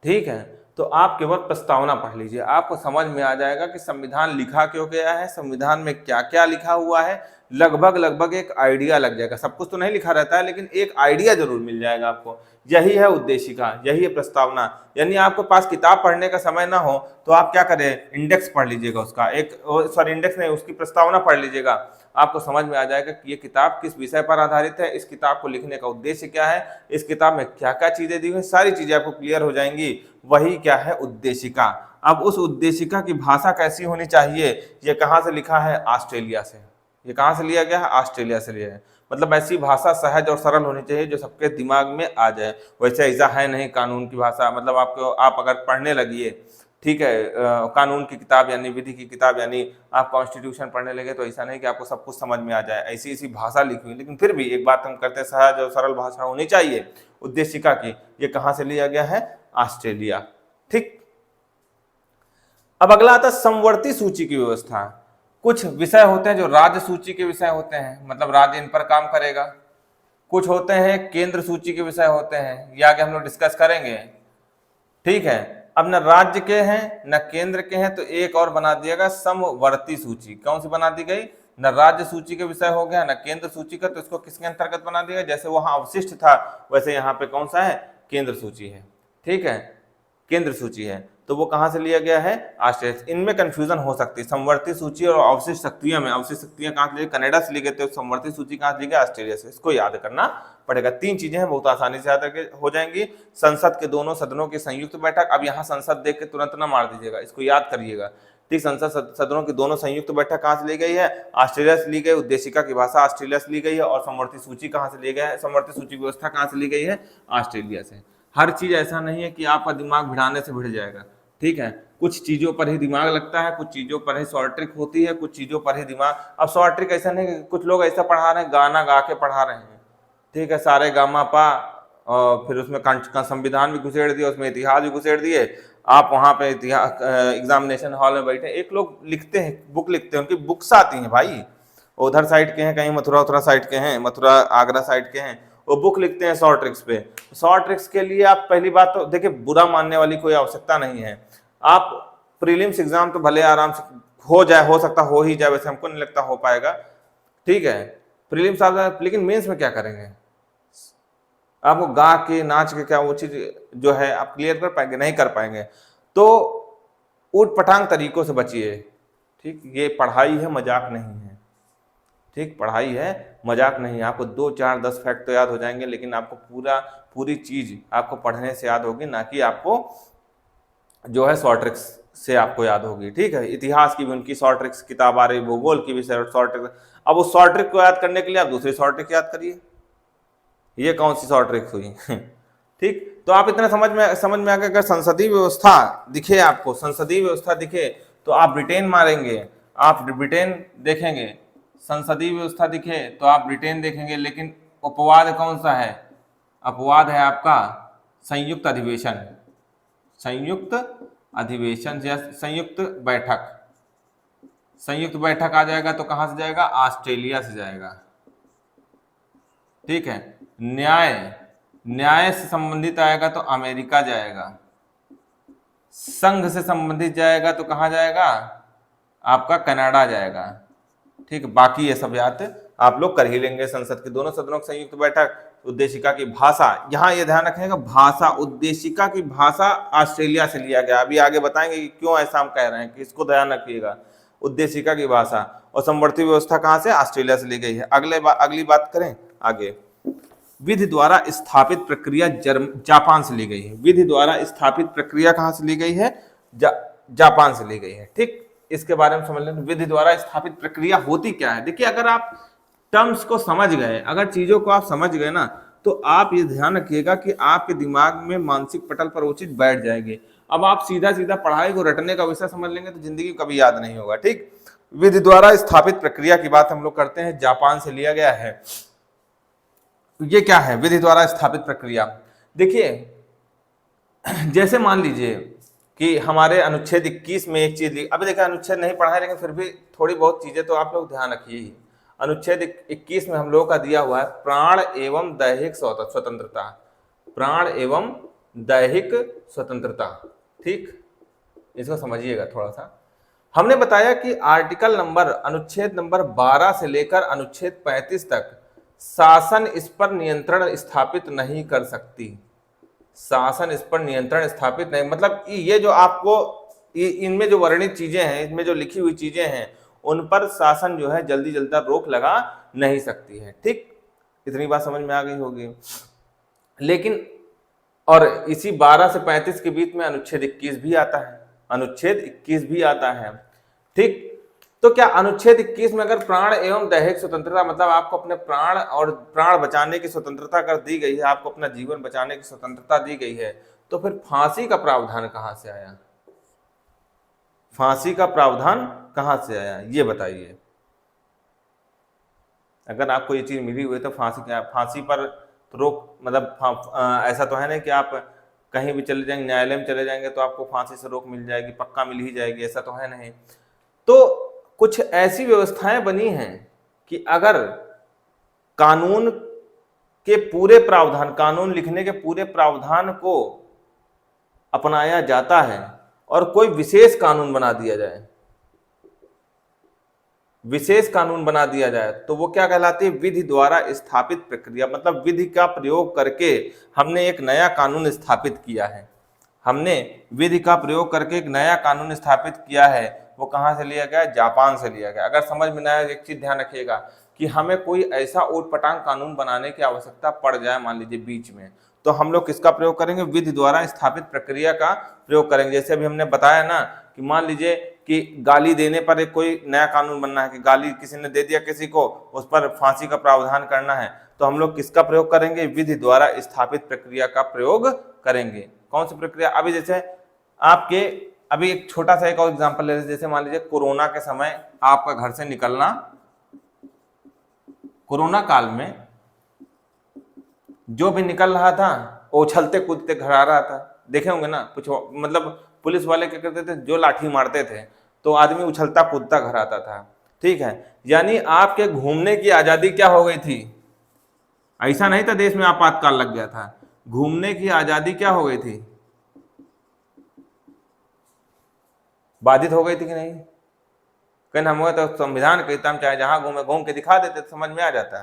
ठीक है, तो आप केवल प्रस्तावना पढ़ लीजिए, आपको समझ में आ जाएगा कि संविधान लिखा क्यों गया है, संविधान में क्या क्या लिखा हुआ है। लगभग एक आइडिया लग जाएगा। सब कुछ तो नहीं लिखा रहता है, लेकिन एक आइडिया जरूर मिल जाएगा आपको। यही है उद्देशिका, यही है प्रस्तावना। यानी आपके पास किताब पढ़ने का समय ना हो तो आप क्या करें? इंडेक्स पढ़ लीजिएगा उसका, इंडेक्स नहीं, उसकी प्रस्तावना पढ़ लीजिएगा। आपको समझ में आ जाएगा कि ये किताब किस विषय पर आधारित है, इस किताब को लिखने का उद्देश्य क्या है, इस किताब में क्या क्या चीजें दी हुई, सारी चीजें आपको क्लियर हो जाएंगी। वही क्या है? उद्देशिका। अब उस उद्देशिका की भाषा कैसी होनी चाहिए? ये कहाँ से लिखा है? ऑस्ट्रेलिया से। ये कहाँ से लिया गया है? ऑस्ट्रेलिया से लिया है। मतलब ऐसी भाषा सहज और सरल होनी चाहिए जो सबके दिमाग में आ जाए। वैसे ऐसा है नहीं कानून की भाषा, मतलब आप अगर पढ़ने लगिए, ठीक है, कानून की किताब यानी विधि की किताब यानी आप कॉन्स्टिट्यूशन पढ़ने लगे, तो ऐसा नहीं कि आपको सब कुछ समझ में आ जाए, ऐसी ऐसी भाषा लिखी हुई। लेकिन फिर भी एक बात हम करते हैं, सहज और सरल भाषा होनी चाहिए उद्देशिका की। ये कहाँ से लिया गया है? ऑस्ट्रेलिया। ठीक, अब अगला आता है समवर्ती सूची की व्यवस्था। कुछ विषय होते हैं जो राज्य सूची के विषय होते हैं, मतलब राज्य इन पर काम करेगा। कुछ होते हैं केंद्र सूची के विषय होते हैं, ये आगे हम लोग डिस्कस करेंगे। ठीक है, अब न राज्य के हैं न केंद्र के हैं, तो एक और बना दिया गया समवर्ती सूची। कौन सी बना दी गई? न राज्य सूची के विषय हो गया न केंद्र सूची का, तो इसको किसके अंतर्गत बना दिया गया? जैसे वहां अवशिष्ट था वैसे यहाँ पे कौन सा है? केंद्र सूची है। ठीक है, केंद्र सूची है, तो वो कहां से लिया गया है? ऑस्ट्रेलिया। इनमें कंफ्यूजन हो सकती है, समवर्ती सूची और अवशिष्ट शक्तियां में। अवशिष्ट शक्तियां कहां से ली? कनाडा से ली गई, तो समवर्ती सूची कहां से ली गई? ऑस्ट्रेलिया से। इसको याद करना पड़ेगा। 3 चीजें हैं, बहुत आसानी से याद हो जाएंगी। संसद के दोनों सदनों की संयुक्त बैठक। अब यहाँ संसद देख के तुरंत ना मार दीजिएगा, इसको याद करिएगा। ठीक, संसद सदनों की दोनों संयुक्त बैठक कहाँ से ली गई है? ऑस्ट्रेलिया से ली गई। उद्देशिका की भाषा ऑस्ट्रेलिया से ली गई है। और समवर्ती सूची कहाँ से ली गई है? समवर्ती सूची व्यवस्था कहाँ से ली गई है? ऑस्ट्रेलिया से। हर चीज ऐसा नहीं है कि आपका दिमाग भिड़ाने से भिड़ जाएगा, ठीक है। कुछ चीजों पर ही दिमाग लगता है, कुछ चीजों पर ही शॉर्ट ट्रिक होती है, कुछ चीजों पर ही दिमाग। अब शॉर्ट ट्रिक ऐसा नहीं कि कुछ लोग ऐसा पढ़ा रहे हैं, गाना गा के पढ़ा रहे हैं, ठीक है, सारे गामा पा, और फिर उसमें संविधान भी घुसेड़ दिया, उसमें इतिहास भी घुसेड़ दिए। आप वहां पे इतिहास एग्जामिनेशन हॉल में बैठे, एक लोग लिखते हैं, बुक लिखते हैं, उनकी बुक्स आती हैं भाई, उधर साइड के हैं, कहीं मथुरा साइड के हैं, मथुरा आगरा साइड के हैं, वो बुक लिखते हैं शॉर्ट ट्रिक्स पे। शॉर्ट ट्रिक्स के लिए आप पहली बात तो देखिए, बुरा मानने वाली कोई आवश्यकता नहीं है। आप प्रीलिम्स एग्जाम तो भले आराम से हो जाए, हो सकता हो ही जाए, वैसे हमको नहीं लगता हो पाएगा, ठीक है, प्रीलिम्स आप, लेकिन मेंस में क्या करेंगे? आपको गा के नाच के क्या वो चीज जो है आप क्लियर कर पाएंगे? नहीं कर पाएंगे। तो ऊट पटांग तरीकों से बचिए, ठीक, ये पढ़ाई है, मजाक नहीं है, ठीक, पढ़ाई है, मजाक नहीं है। आपको 2 4 10 फैक्ट तो याद हो जाएंगे, लेकिन आपको पूरी चीज आपको पढ़ने से याद होगी, ना कि आपको जो है शॉर्ट ट्रिक्स से आपको याद होगी, ठीक है। इतिहास की भी उनकी शॉर्ट ट्रिक्स किताब आ रही, भूगोल की भी शॉर्ट ट्रिक। अब उस शॉर्ट ट्रिक को याद करने के लिए आप दूसरी शॉर्ट ट्रिक याद करिए, ये कौन सी शॉर्ट ट्रिक हुई? ठीक, तो आप इतना समझ में आ गया। अगर संसदीय व्यवस्था दिखे आपको, संसदीय व्यवस्था दिखे तो आप ब्रिटेन मारेंगे, आप ब्रिटेन देखेंगे। संसदीय व्यवस्था दिखे तो आप ब्रिटेन देखेंगे, लेकिन अपवाद कौन सा है? अपवाद है आपका संयुक्त अधिवेशन, संयुक्त अधिवेशन या संयुक्त बैठक। संयुक्त बैठक आ जाएगा तो कहां से जाएगा? ऑस्ट्रेलिया से जाएगा, ठीक है। न्याय से संबंधित आएगा तो अमेरिका जाएगा। संघ से संबंधित जाएगा तो कहां जाएगा? आपका कनाडा जाएगा, ठीक। बाकी ये सब याद आप लोग कर ही लेंगे। संसद के दोनों सदनों की संयुक्त बैठक, उद्देशिका की भाषा, यहाँ ये ध्यान रखेगा, भाषा, उद्देशिका की भाषा ऑस्ट्रेलिया से लिया गया। अभी आगे बताएंगे कि क्यों ऐसा हम कह रहे हैं, कि इसको ध्यान रखिएगा। उद्देशिका की भाषा और समवर्ती व्यवस्था कहाँ से? ऑस्ट्रेलिया से ली गई है। अगली बात करें आगे, विधि द्वारा स्थापित प्रक्रिया जापान से ली गई है। विधि द्वारा स्थापित प्रक्रिया कहां से ली गई है? जापान से ली गई है, ठीक। इसके बारे में समझ लें, विधि द्वारा स्थापित प्रक्रिया होती क्या है। देखिए, अगर आप टर्म्स को समझ गए, अगर चीजों को आप समझ गए ना, तो आप ये ध्यान रखिएगा कि आपके दिमाग में मानसिक पटल पर वो चीज बैठ जाएगी। अब आप सीधा सीधा पढ़ाई को रटने का विषय समझ लेंगे तो जिंदगी कभी याद नहीं होगा, ठीक। विधि द्वारा स्थापित प्रक्रिया की बात हम लोग करते हैं, जापान से लिया गया है। ये क्या है विधि द्वारा स्थापित प्रक्रिया? देखिए, जैसे मान लीजिए कि हमारे अनुच्छेद 21 में एक चीज, अभी देखिए अनुच्छेद नहीं पढ़ा है, लेकिन फिर भी थोड़ी बहुत चीजें तो आप लोग ध्यान रखिए। अनुच्छेद 21 में हम लोगों का दिया हुआ है प्राण एवं दैहिक स्वतंत्रता, प्राण एवं दैहिक स्वतंत्रता, ठीक। इसको समझिएगा थोड़ा सा। हमने बताया कि आर्टिकल नंबर, अनुच्छेद नंबर 12 से लेकर अनुच्छेद 35 तक शासन इस पर नियंत्रण स्थापित नहीं कर सकती। शासन इस पर नियंत्रण स्थापित नहीं, मतलब ये जो आपको इनमें जो वर्णित चीजें हैं, इसमें जो लिखी हुई चीजें हैं, उन पर शासन जो है जल्दी रोक लगा नहीं सकती है, ठीक। इतनी बात समझ में आ गई होगी। लेकिन और इसी 12 से 35 के बीच में अनुच्छेद 21 भी आता है, अनुच्छेद 21 भी आता है, ठीक। तो क्या अनुच्छेद 21 में अगर प्राण एवं दैहिक स्वतंत्रता, मतलब आपको अपने प्राण और प्राण बचाने की स्वतंत्रता कर दी गई है, आपको अपना जीवन बचाने की स्वतंत्रता दी गई है, तो फिर फांसी का प्रावधान कहां से आया? फांसी का प्रावधान कहां से आया, ये बताइए। अगर आपको ये चीज मिली हुई तो फांसी पर रोक, मतलब ऐसा तो है नहीं कि आप कहीं भी चले जाएंगे, न्यायालय में चले जाएंगे तो आपको फांसी से रोक मिल जाएगी, पक्का मिल ही जाएगी, ऐसा तो है नहीं। तो कुछ ऐसी व्यवस्थाएं बनी हैं कि अगर कानून के पूरे प्रावधान, कानून लिखने के पूरे प्रावधान को अपनाया जाता है और कोई विशेष कानून बना दिया जाए, विशेष कानून बना दिया जाए, तो वो क्या कहलाती है? विधि द्वारा स्थापित प्रक्रिया। मतलब विधि का प्रयोग करके हमने एक नया कानून स्थापित किया है, हमने विधि का प्रयोग करके एक नया कानून स्थापित किया है। वो कहां से लिया गया? जापान से लिया गया। अगर समझ में ना आए, एक चीज ध्यान रखिएगा कि हमें कोई ऐसा ऊटपटांग कानून बनाने की आवश्यकता पड़ जाए मान लीजिए बीच में, तो हम लोग किसका प्रयोग करेंगे? विधि द्वारा स्थापित प्रक्रिया का प्रयोग करेंगे। जैसे अभी हमने बताया ना कि मान लीजिए कि गाली देने पर एक कोई नया कानून बनना है कि गाली किसी ने दे दिया किसी को, उस पर फांसी का प्रावधान करना है, तो हम लोग किसका प्रयोग करेंगे? विधि द्वारा स्थापित प्रक्रिया का प्रयोग करेंगे। कौन सी प्रक्रिया? अभी जैसे आपके अभी एक छोटा सा एक और एग्जांपल ले लीजिए, जैसे मान लीजिए कोरोना के समय आपका घर से निकलना, कोरोना काल में जो भी निकल रहा था वो उछलते कूदते घर आ रहा था, देखे होंगे ना कुछ, मतलब पुलिस वाले क्या करते थे, जो लाठी मारते थे तो आदमी उछलता कूदता घर आता था, ठीक है। यानी आपके घूमने की आजादी क्या हो गई थी? ऐसा नहीं था देश में आपातकाल लग गया था, घूमने की आजादी क्या हो गई थी? बाधित हो गई थी कि नहीं? कहीं हम तो संविधान कहता हम चाहे जहां घूमे घूम के दिखा देते तो समझ में आ जाता,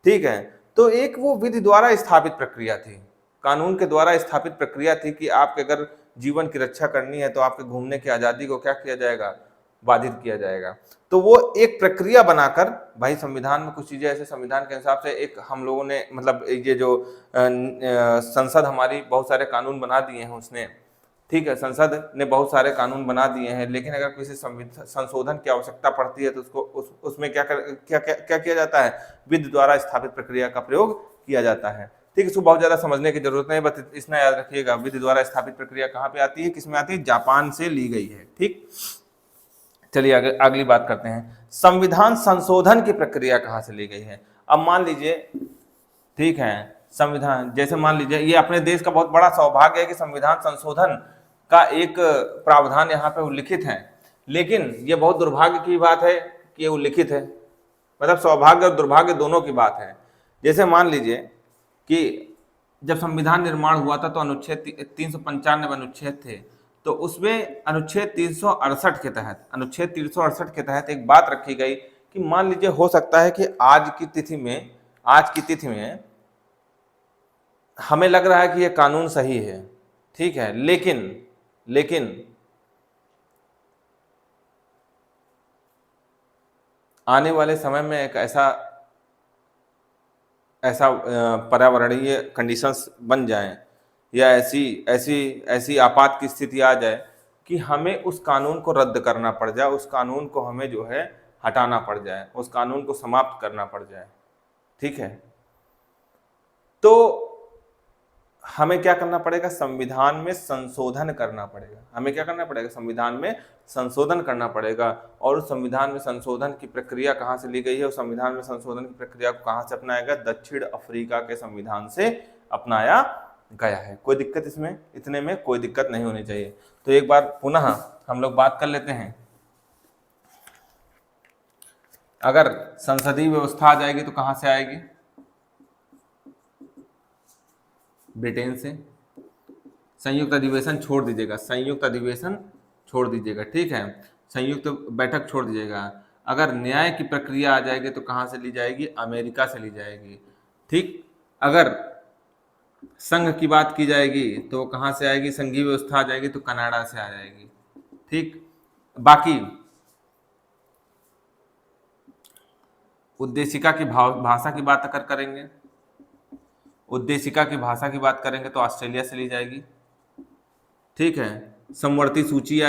ठीक है। तो एक वो विधि द्वारा स्थापित प्रक्रिया थी, कानून के द्वारा स्थापित प्रक्रिया थी कि आपके अगर जीवन की रक्षा करनी है तो आपके घूमने की आजादी को क्या किया जाएगा? बाधित किया जाएगा। तो वो एक प्रक्रिया बनाकर भाई संविधान में कुछ चीजें ऐसे संविधान के हिसाब से एक हम लोगों ने मतलब ये जो संसद हमारी बहुत सारे कानून बना दिए हैं उसने, ठीक है, संसद ने बहुत सारे कानून बना दिए हैं, लेकिन अगर किसी संशोधन की आवश्यकता पड़ती है तो उसको उसमें क्या किया जाता है? विधि द्वारा स्थापित प्रक्रिया का प्रयोग किया जाता है, ठीक है। इसको बहुत ज्यादा समझने की जरूरत नहीं, बस इतना याद रखिएगा, विधि द्वारा स्थापित प्रक्रिया कहाँ पे आती है, किसमें आती है? जापान से ली गई है, ठीक। चलिए अगली बात करते हैं, संविधान संशोधन की प्रक्रिया कहाँ से ली गई है? अब मान लीजिए, ठीक है, संविधान जैसे मान लीजिए ये अपने देश का बहुत बड़ा सौभाग्य है कि संविधान संशोधन का एक प्रावधान यहाँ पे उल्लिखित है, लेकिन ये बहुत दुर्भाग्य की बात है कि ये उल्लिखित है, मतलब सौभाग्य और दुर्भाग्य दोनों की बात है। जैसे मान लीजिए कि जब संविधान निर्माण हुआ था तो अनुच्छेद 395 अनुच्छेद थे, तो उसमें अनुच्छेद 368 के तहत एक बात रखी गई कि मान लीजिए हो सकता है कि आज की तिथि में हमें लग रहा है कि यह कानून सही है, ठीक है, लेकिन आने वाले समय में एक ऐसा पर्यावरणीय कंडीशंस बन जाएं या ऐसी आपात की स्थिति आ जाए कि हमें उस कानून को रद्द करना पड़ जाए, उस कानून को हमें जो है हटाना पड़ जाए, उस कानून को समाप्त करना पड़ जाए, ठीक है, तो हमें क्या करना पड़ेगा? संविधान में संशोधन करना पड़ेगा। हमें क्या करना पड़ेगा? संविधान में संशोधन करना पड़ेगा। और उस संविधान में संशोधन की प्रक्रिया कहाँ से ली गई है? उस संविधान में संशोधन की प्रक्रिया को कहाँ से अपनाया गया? दक्षिण अफ्रीका के संविधान से अपनाया गया है। कोई दिक्कत इसमें? इतने में कोई दिक्कत नहीं होनी चाहिए। तो एक बार पुनः हम लोग बात कर लेते हैं, अगर संसदीय व्यवस्था आ जाएगी तो कहाँ से आएगी? ब्रिटेन से। संयुक्त अधिवेशन छोड़ दीजिएगा, संयुक्त अधिवेशन छोड़ दीजिएगा, ठीक है, संयुक्त बैठक छोड़ दीजिएगा। अगर न्याय की प्रक्रिया आ जाएगी तो कहाँ से ली जाएगी? अमेरिका से ली जाएगी, ठीक। अगर संघ की बात की जाएगी तो कहाँ से आएगी? संघीय व्यवस्था आ जाएगी तो कनाडा से आ जाएगी, ठीक। बाकी उद्देशिका की भाषा की बात अगर करेंगे, उद्देशिका की भाषा की बात करेंगे तो ऑस्ट्रेलिया से ली जाएगी, ठीक है। समवर्ती सूची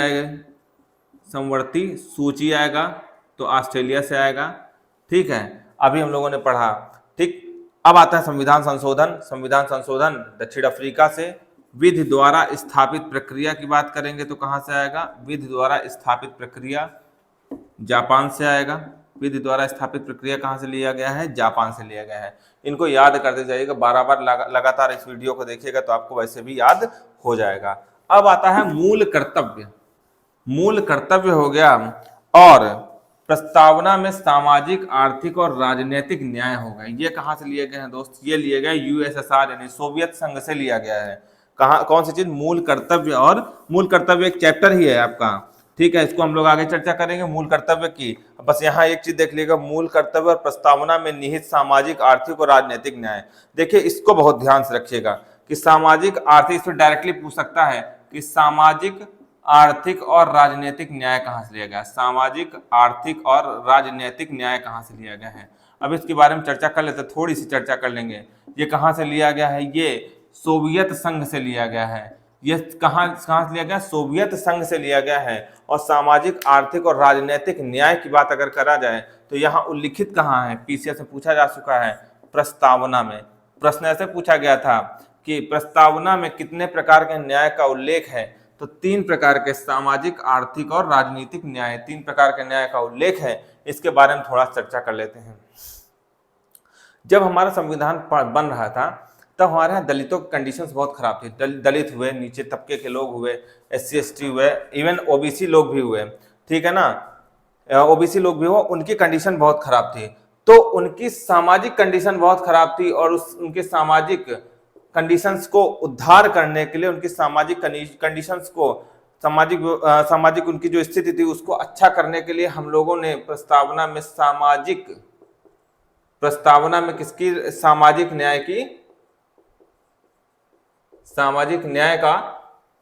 आएगा तो ऑस्ट्रेलिया से आएगा, ठीक है। अभी हम लोगों ने पढ़ा, ठीक। अब आता है संविधान संशोधन। संविधान संशोधन दक्षिण अफ्रीका से। विधि द्वारा स्थापित प्रक्रिया की बात करेंगे तो कहाँ से आएगा? विधि द्वारा स्थापित प्रक्रिया जापान से आएगा। विधि द्वारा स्थापित प्रक्रिया कहाँ से लिया गया है? जापान से लिया गया है। इनको याद करते जाइएगा, बार बार लगातार इस वीडियो को देखिएगा तो आपको वैसे भी याद हो जाएगा। अब आता है मूल कर्तव्य। मूल कर्तव्य हो गया, और प्रस्तावना में सामाजिक, आर्थिक और राजनीतिक न्याय होगा। ये कहाँ से लिए गए हैं दोस्त? ये लिए गए यूएसएसआर यानी सोवियत संघ से लिया गया है। कहाँ, कौन सी चीज? मूल कर्तव्य। और मूल कर्तव्य एक चैप्टर ही है आपका, ठीक है, इसको हम लोग आगे चर्चा करेंगे मूल कर्तव्य की। बस यहाँ एक चीज देख लीजिएगा, मूल कर्तव्य और प्रस्तावना में निहित सामाजिक, आर्थिक और राजनीतिक न्याय। देखिए इसको बहुत ध्यान से रखिएगा कि सामाजिक, आर्थिक, इसमें डायरेक्टली पूछ सकता है कि सामाजिक, आर्थिक और राजनीतिक न्याय कहाँ से लिया गया? सामाजिक, आर्थिक और राजनीतिक न्याय कहाँ से लिया गया है? अब इसके बारे में चर्चा कर लेते, थोड़ी सी चर्चा कर लेंगे। ये कहाँ से लिया गया है? ये सोवियत संघ से लिया गया है। यह कहाँ कहाँ से लिया गया? सोवियत संघ से लिया गया है। और सामाजिक, आर्थिक और राजनीतिक न्याय की बात अगर करा जाए तो यहाँ उल्लिखित कहाँ है? पीसीएस से पूछा जा चुका है, प्रस्तावना में। प्रश्न ऐसे पूछा गया था कि प्रस्तावना में कितने प्रकार के न्याय का उल्लेख है? तो 3 प्रकार के, सामाजिक, आर्थिक और राजनीतिक न्याय, 3 प्रकार के न्याय का उल्लेख है। इसके बारे में थोड़ा चर्चा कर लेते हैं। जब हमारा संविधान बन रहा था तब हमारे यहाँ दलितों की कंडीशंस बहुत खराब थी। दलित हुए, नीचे तबके के लोग हुए, SC ST हुए, इवन OBC लोग भी हुए, ठीक है ना, OBC लोग भी हुआ, उनकी कंडीशन बहुत खराब थी। तो उनकी सामाजिक कंडीशन बहुत खराब थी और उनके सामाजिक कंडीशंस को उद्धार करने के लिए, उनकी सामाजिक कंडीशंस को, सामाजिक उनकी जो स्थिति थी उसको अच्छा करने के लिए हम लोगों ने प्रस्तावना में किसकी? सामाजिक न्याय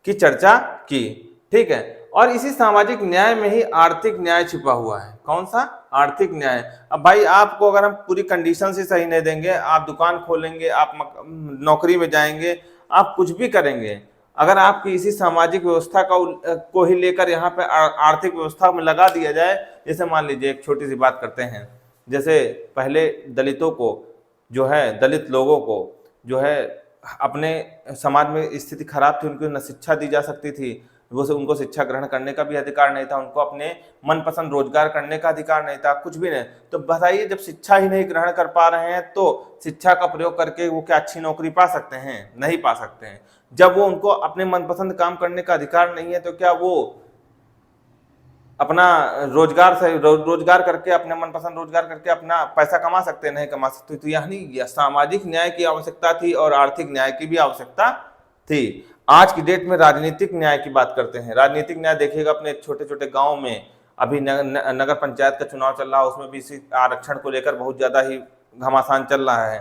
की चर्चा की, ठीक है। और इसी सामाजिक न्याय में ही आर्थिक न्याय छिपा हुआ है। कौन सा? आर्थिक न्याय। अब भाई आपको अगर हम पूरी कंडीशन ही सही नहीं देंगे, आप दुकान खोलेंगे, आप नौकरी में जाएंगे, आप कुछ भी करेंगे, अगर आपकी इसी सामाजिक व्यवस्था को ही लेकर यहाँ पे आर्थिक व्यवस्था में लगा दिया जाए, जैसे मान लीजिए एक छोटी सी बात करते हैं, जैसे पहले दलितों को जो है, दलित लोगों को जो है अपने समाज में स्थिति खराब थी, उनको न शिक्षा दी जा सकती थी, उनको शिक्षा ग्रहण करने का भी अधिकार नहीं था, उनको अपने मनपसंद रोजगार करने का अधिकार नहीं था, कुछ भी नहीं। तो बताइए, जब शिक्षा ही नहीं ग्रहण कर पा रहे हैं तो शिक्षा का प्रयोग करके वो क्या अच्छी नौकरी पा सकते हैं? नहीं पा सकते हैं। जब वो उनको अपने मनपसंद काम करने का अधिकार नहीं है तो क्या वो अपना रोजगार करके, अपने मनपसंद रोजगार करके अपना पैसा कमा सकते हैं? नहीं कमा सकते। तो यानी सामाजिक न्याय की आवश्यकता थी और आर्थिक न्याय की भी आवश्यकता थी। आज की डेट में राजनीतिक न्याय की बात करते हैं। राजनीतिक न्याय देखिएगा, अपने छोटे छोटे गांव में अभी नगर पंचायत का चुनाव चल रहा है, उसमें भी इसी आरक्षण को लेकर बहुत ज्यादा ही घमासान चल रहा है,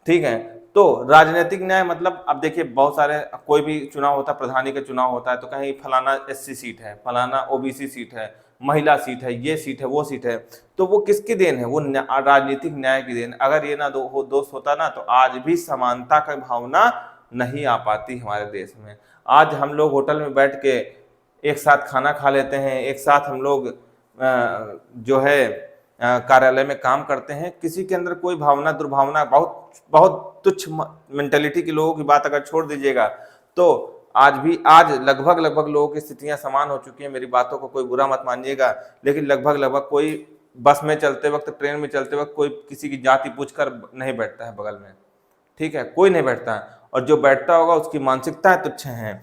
ठीक है। तो राजनीतिक न्याय मतलब, अब देखिए बहुत सारे, कोई भी चुनाव होता है, प्रधानी का चुनाव होता है, तो कहीं फलाना SC सीट है, फलाना OBC सीट है, महिला सीट है, ये सीट है, वो सीट है, तो वो किसकी देन है? वो राजनीतिक न्याय की देन। अगर ये ना दोष होता ना, तो आज भी समानता की भावना नहीं आ पाती हमारे देश में। आज हम लोग होटल में बैठ के एक साथ खाना खा लेते हैं, एक साथ हम लोग जो है कार्यालय में काम करते हैं, किसी के अंदर कोई भावना, दुर्भावना, बहुत बहुत तुच्छ मेंटेलिटी के लोगों की बात अगर छोड़ दीजिएगा, तो आज लगभग लोगों की स्थितियां समान हो चुकी हैं। मेरी बातों को कोई बुरा मत मानिएगा, लेकिन लगभग कोई बस में चलते वक्त, ट्रेन में चलते वक्त कोई किसी की जाति पूछकर नहीं बैठता है बगल में, ठीक है, कोई नहीं बैठता। और जो बैठता होगा उसकी मानसिकताएं तुच्छ हैं।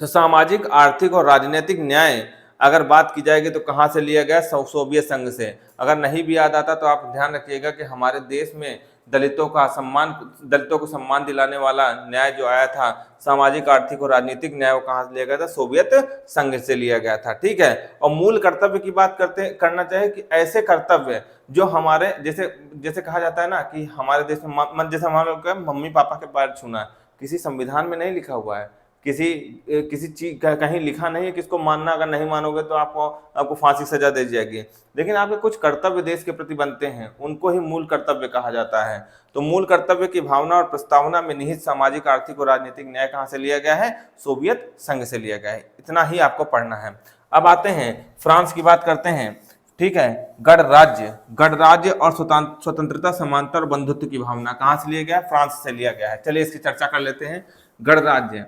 तो सामाजिक, आर्थिक और राजनीतिक न्याय अगर बात की जाएगी तो कहाँ से लिया गया? सोवियत संघ से। अगर नहीं भी याद आता तो आप ध्यान रखिएगा कि हमारे देश में दलितों को सम्मान दिलाने वाला न्याय जो आया था, सामाजिक, आर्थिक और राजनीतिक न्याय, वो कहाँ से लिया गया था? सोवियत संघ से लिया गया था, ठीक है। और मूल कर्तव्य की बात करना चाहिए कि ऐसे कर्तव्य जो हमारे, जैसे कहा जाता है ना कि हमारे देश में, जैसे हमारे लोग का मम्मी पापा के पैर छूना, किसी संविधान में नहीं लिखा हुआ है, किसी चीज कहीं लिखा नहीं है कि इसको मानना, अगर नहीं मानोगे तो आपको फांसी सजा दी जाएगी। लेकिन आपके कुछ कर्तव्य देश के प्रति बनते हैं, उनको ही मूल कर्तव्य कहा जाता है। तो मूल कर्तव्य की भावना और प्रस्तावना में निहित सामाजिक, आर्थिक और राजनीतिक न्याय कहाँ से लिया गया है? सोवियत संघ से लिया गया है। इतना ही आपको पढ़ना है। अब आते हैं फ्रांस की बात करते हैं, ठीक है। गणराज्य और स्वतंत्रता, समानता और बंधुत्व की भावना कहाँ से लिया गया? फ्रांस से लिया गया है। चलिए इसकी चर्चा कर लेते हैं। गणराज्य,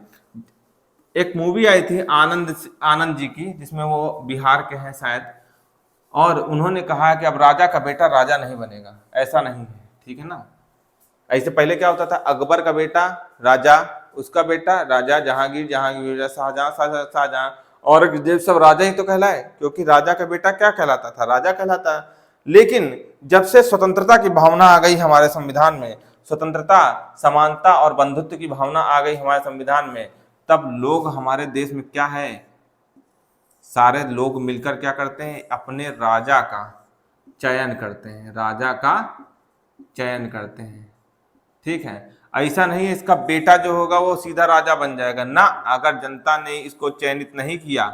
एक मूवी आई थी आनंद जी की, जिसमें वो बिहार के हैं शायद, और उन्होंने कहा कि अब राजा का बेटा राजा नहीं बनेगा। ऐसा नहीं है, ठीक है ना। ऐसे पहले क्या होता था? अकबर का बेटा राजा, उसका बेटा राजा, जहांगीर, शाहजहां, औरंगजेब, सब राजा ही तो कहलाए, क्योंकि राजा का बेटा क्या कहलाता था? राजा कहलाता। लेकिन जब से स्वतंत्रता की भावना आ गई हमारे संविधान में, स्वतंत्रता, समानता और बंधुत्व की भावना आ गई हमारे संविधान में, तब लोग हमारे देश में क्या है, सारे लोग मिलकर क्या करते हैं? अपने राजा का चयन करते हैं, राजा का चयन करते हैं, ठीक है। ऐसा नहीं है इसका बेटा जो होगा वो सीधा राजा बन जाएगा ना, अगर जनता ने इसको चयनित नहीं किया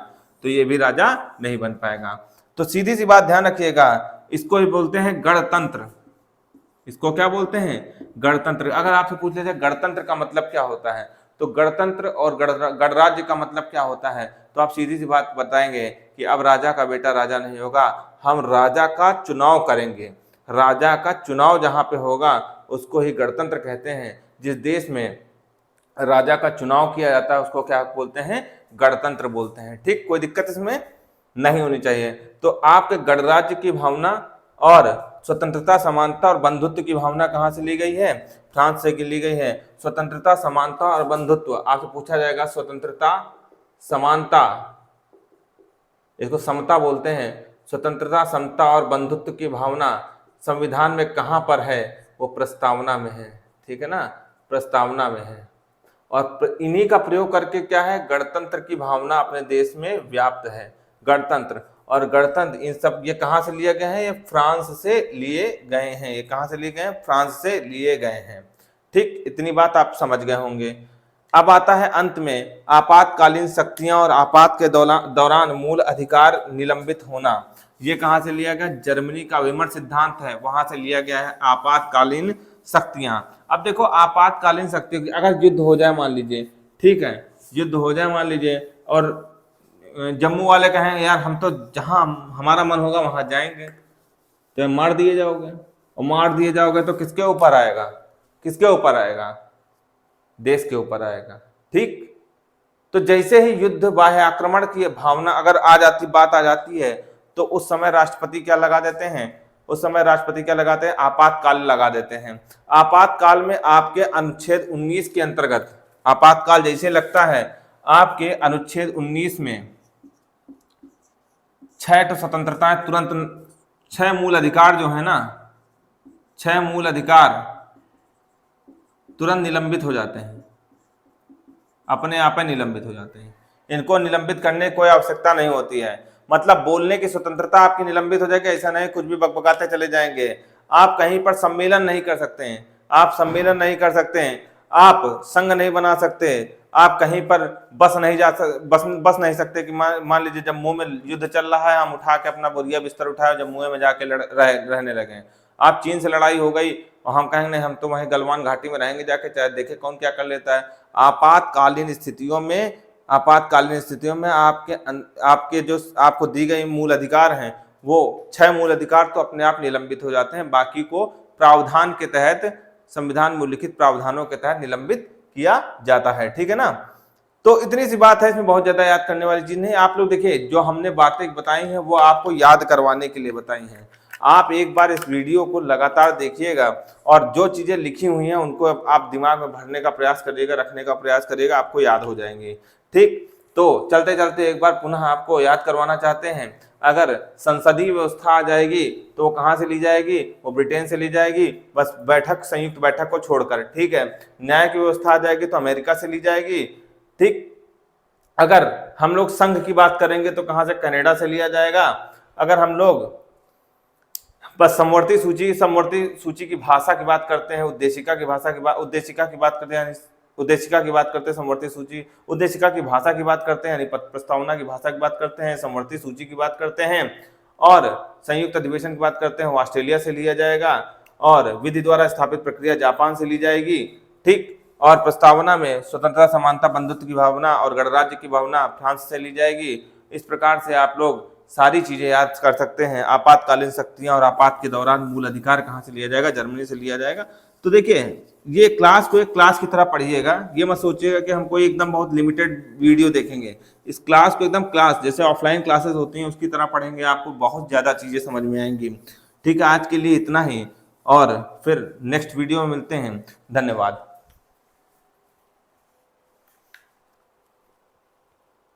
तो ये भी राजा नहीं बन पाएगा। तो सीधी सी बात ध्यान रखिएगा, इसको ही बोलते हैं गणतंत्र। इसको क्या बोलते हैं? गणतंत्र। अगर आपसे पूछ लिया जाए गणतंत्र का मतलब क्या होता है, तो गणतंत्र और गणराज्य का मतलब क्या होता है? तो आप सीधी सी बात बताएंगे कि अब राजा का बेटा राजा नहीं होगा, हम राजा का चुनाव करेंगे। राजा का चुनाव जहां पे होगा उसको ही गणतंत्र कहते हैं। जिस देश में राजा का चुनाव किया जाता है उसको क्या बोलते हैं? गणतंत्र बोलते हैं। ठीक, कोई दिक्कत इसमें नहीं होनी चाहिए। तो आपके गणराज्य की भावना और स्वतंत्रता, समानता और बंधुत्व की भावना कहाँ से ली गई है? फ्रांस से ली गई है। स्वतंत्रता, समानता और बंधुत्व आपसे पूछा जाएगा। स्वतंत्रता, समानता, इसको समता बोलते हैं। स्वतंत्रता, समता और बंधुत्व की भावना संविधान में कहाँ पर है? वो प्रस्तावना में है। ठीक है ना, प्रस्तावना में है। और इन्हीं का प्रयोग करके क्या है? गणतंत्र की भावना अपने देश में व्याप्त है। गणतंत्र और गणतंत्र, इन सब ये कहाँ से लिए गए हैं? ये फ्रांस से लिए गए हैं। ये कहाँ से लिए गए हैं? फ्रांस से लिए गए हैं। ठीक, इतनी बात आप समझ गए होंगे। अब आता है अंत में आपातकालीन शक्तियां और आपात के दौरान मूल अधिकार निलंबित होना। ये कहाँ से लिया गया? जर्मनी का वेमर सिद्धांत है, वहां से लिया गया है आपातकालीन शक्तियां। अब देखो, आपातकालीन शक्तियों की अगर युद्ध हो जाए मान लीजिए, ठीक है, युद्ध हो जाए मान लीजिए, और जम्मू वाले कहें यार हम तो जहां हमारा मन होगा वहां जाएंगे, तो मार दिए जाओगे। और मार दिए जाओगे तो किसके ऊपर आएगा? किसके ऊपर आएगा? देश के ऊपर आएगा। ठीक, तो जैसे ही युद्ध, बाह्य आक्रमण की भावना अगर बात आ जाती है, तो उस समय राष्ट्रपति क्या लगा देते हैं? उस समय राष्ट्रपति क्या लगाते हैं? आपातकाल लगा देते हैं। आपातकाल में आपके अनुच्छेद 19 के अंतर्गत, आपातकाल जैसे लगता है आपके अनुच्छेद 19 में 6 स्वतंत्रताएं तुरंत, 6 मूल अधिकार जो है ना, 6 मूल अधिकार तुरंत निलंबित हो जाते हैं, अपने आप ही निलंबित हो जाते हैं। इनको निलंबित करने की कोई आवश्यकता नहीं होती है। मतलब बोलने की स्वतंत्रता आपकी निलंबित हो जाएगी, ऐसा नहीं कुछ भी बकबकाते चले जाएंगे। आप कहीं पर सम्मेलन नहीं कर सकते हैं, आप सम्मेलन नहीं कर सकते हैं, आप संघ नहीं बना सकते, आप कहीं पर बस नहीं सकते कि मान लीजिए जम्मू में युद्ध चल रहा है, हम उठा के अपना बोरिया बिस्तर उठाए जम्मू में जाके रहने लगे। आप चीन से लड़ाई हो गई और हम कहेंगे नहीं हम तो वहीं गलवान घाटी में रहेंगे जाके, चाहे देखे कौन क्या कर लेता है। आपातकालीन स्थितियों में आपके जो आपको दी गई मूल अधिकार हैं, वो 6 मूल अधिकार तो अपने आप निलंबित हो जाते हैं, बाकी को प्रावधान के तहत, संविधान में उल्लिखित प्रावधानों के तहत निलंबित किया जाता है। ठीक है ना, तो इतनी सी बात है, इसमें बहुत ज्यादा याद करने वाली चीज नहीं। आप लोग देखिए, जो हमने बातें बताई हैं वो आपको याद करवाने के लिए बताई हैं। आप एक बार इस वीडियो को लगातार देखिएगा और जो चीजें लिखी हुई हैं उनको आप दिमाग में भरने का प्रयास करिएगा, रखने का प्रयास करिएगा, आपको याद हो जाएंगे। ठीक, तो चलते चलते एक बार पुनः आपको याद करवाना चाहते हैं, अगर संसदीय व्यवस्था आ जाएगी तो वो कहाँ से ली जाएगी? वो ब्रिटेन से ली जाएगी, बस संयुक्त बैठक को छोड़कर। ठीक है, न्याय की व्यवस्था आ जाएगी तो अमेरिका से ली जाएगी। ठीक, अगर हम लोग संघ की बात करेंगे तो कहाँ से? कनाडा से लिया जाएगा। अगर हम लोग बस समवर्ती सूची की भाषा की बात करते हैं, उद्देशिका की बात करते हैं, समवर्ती सूची, उद्देशिका की भाषा की बात करते हैं, यानी प्रस्तावना की भाषा की बात करते हैं, समवर्ती सूची की बात करते हैं, और संयुक्त अधिवेशन की बात करते हैं, वो ऑस्ट्रेलिया से लिया जाएगा, और विधि द्वारा स्थापित प्रक्रिया जापान से ली जाएगी। ठीक, और प्रस्तावना में स्वतंत्रता, समानता, बंधुत्व की भावना और गणराज्य की भावना फ्रांस से ली जाएगी। इस प्रकार से आप लोग सारी चीजें याद कर सकते हैं। आपातकालीन शक्तियां और आपात के दौरान मूल अधिकार कहाँ से लिया जाएगा? जर्मनी से लिया जाएगा। तो देखिए, ये क्लास को एक क्लास की तरह पढ़िएगा, ये मत सोचिएगा कि हम कोई एकदम बहुत लिमिटेड वीडियो देखेंगे। इस क्लास को एकदम क्लास जैसे ऑफलाइन क्लासेस होती हैं उसकी तरह पढ़ेंगे, आपको बहुत ज्यादा चीजें समझ में आएंगी। ठीक है, आज के लिए इतना ही, और फिर नेक्स्ट वीडियो में मिलते हैं। धन्यवाद।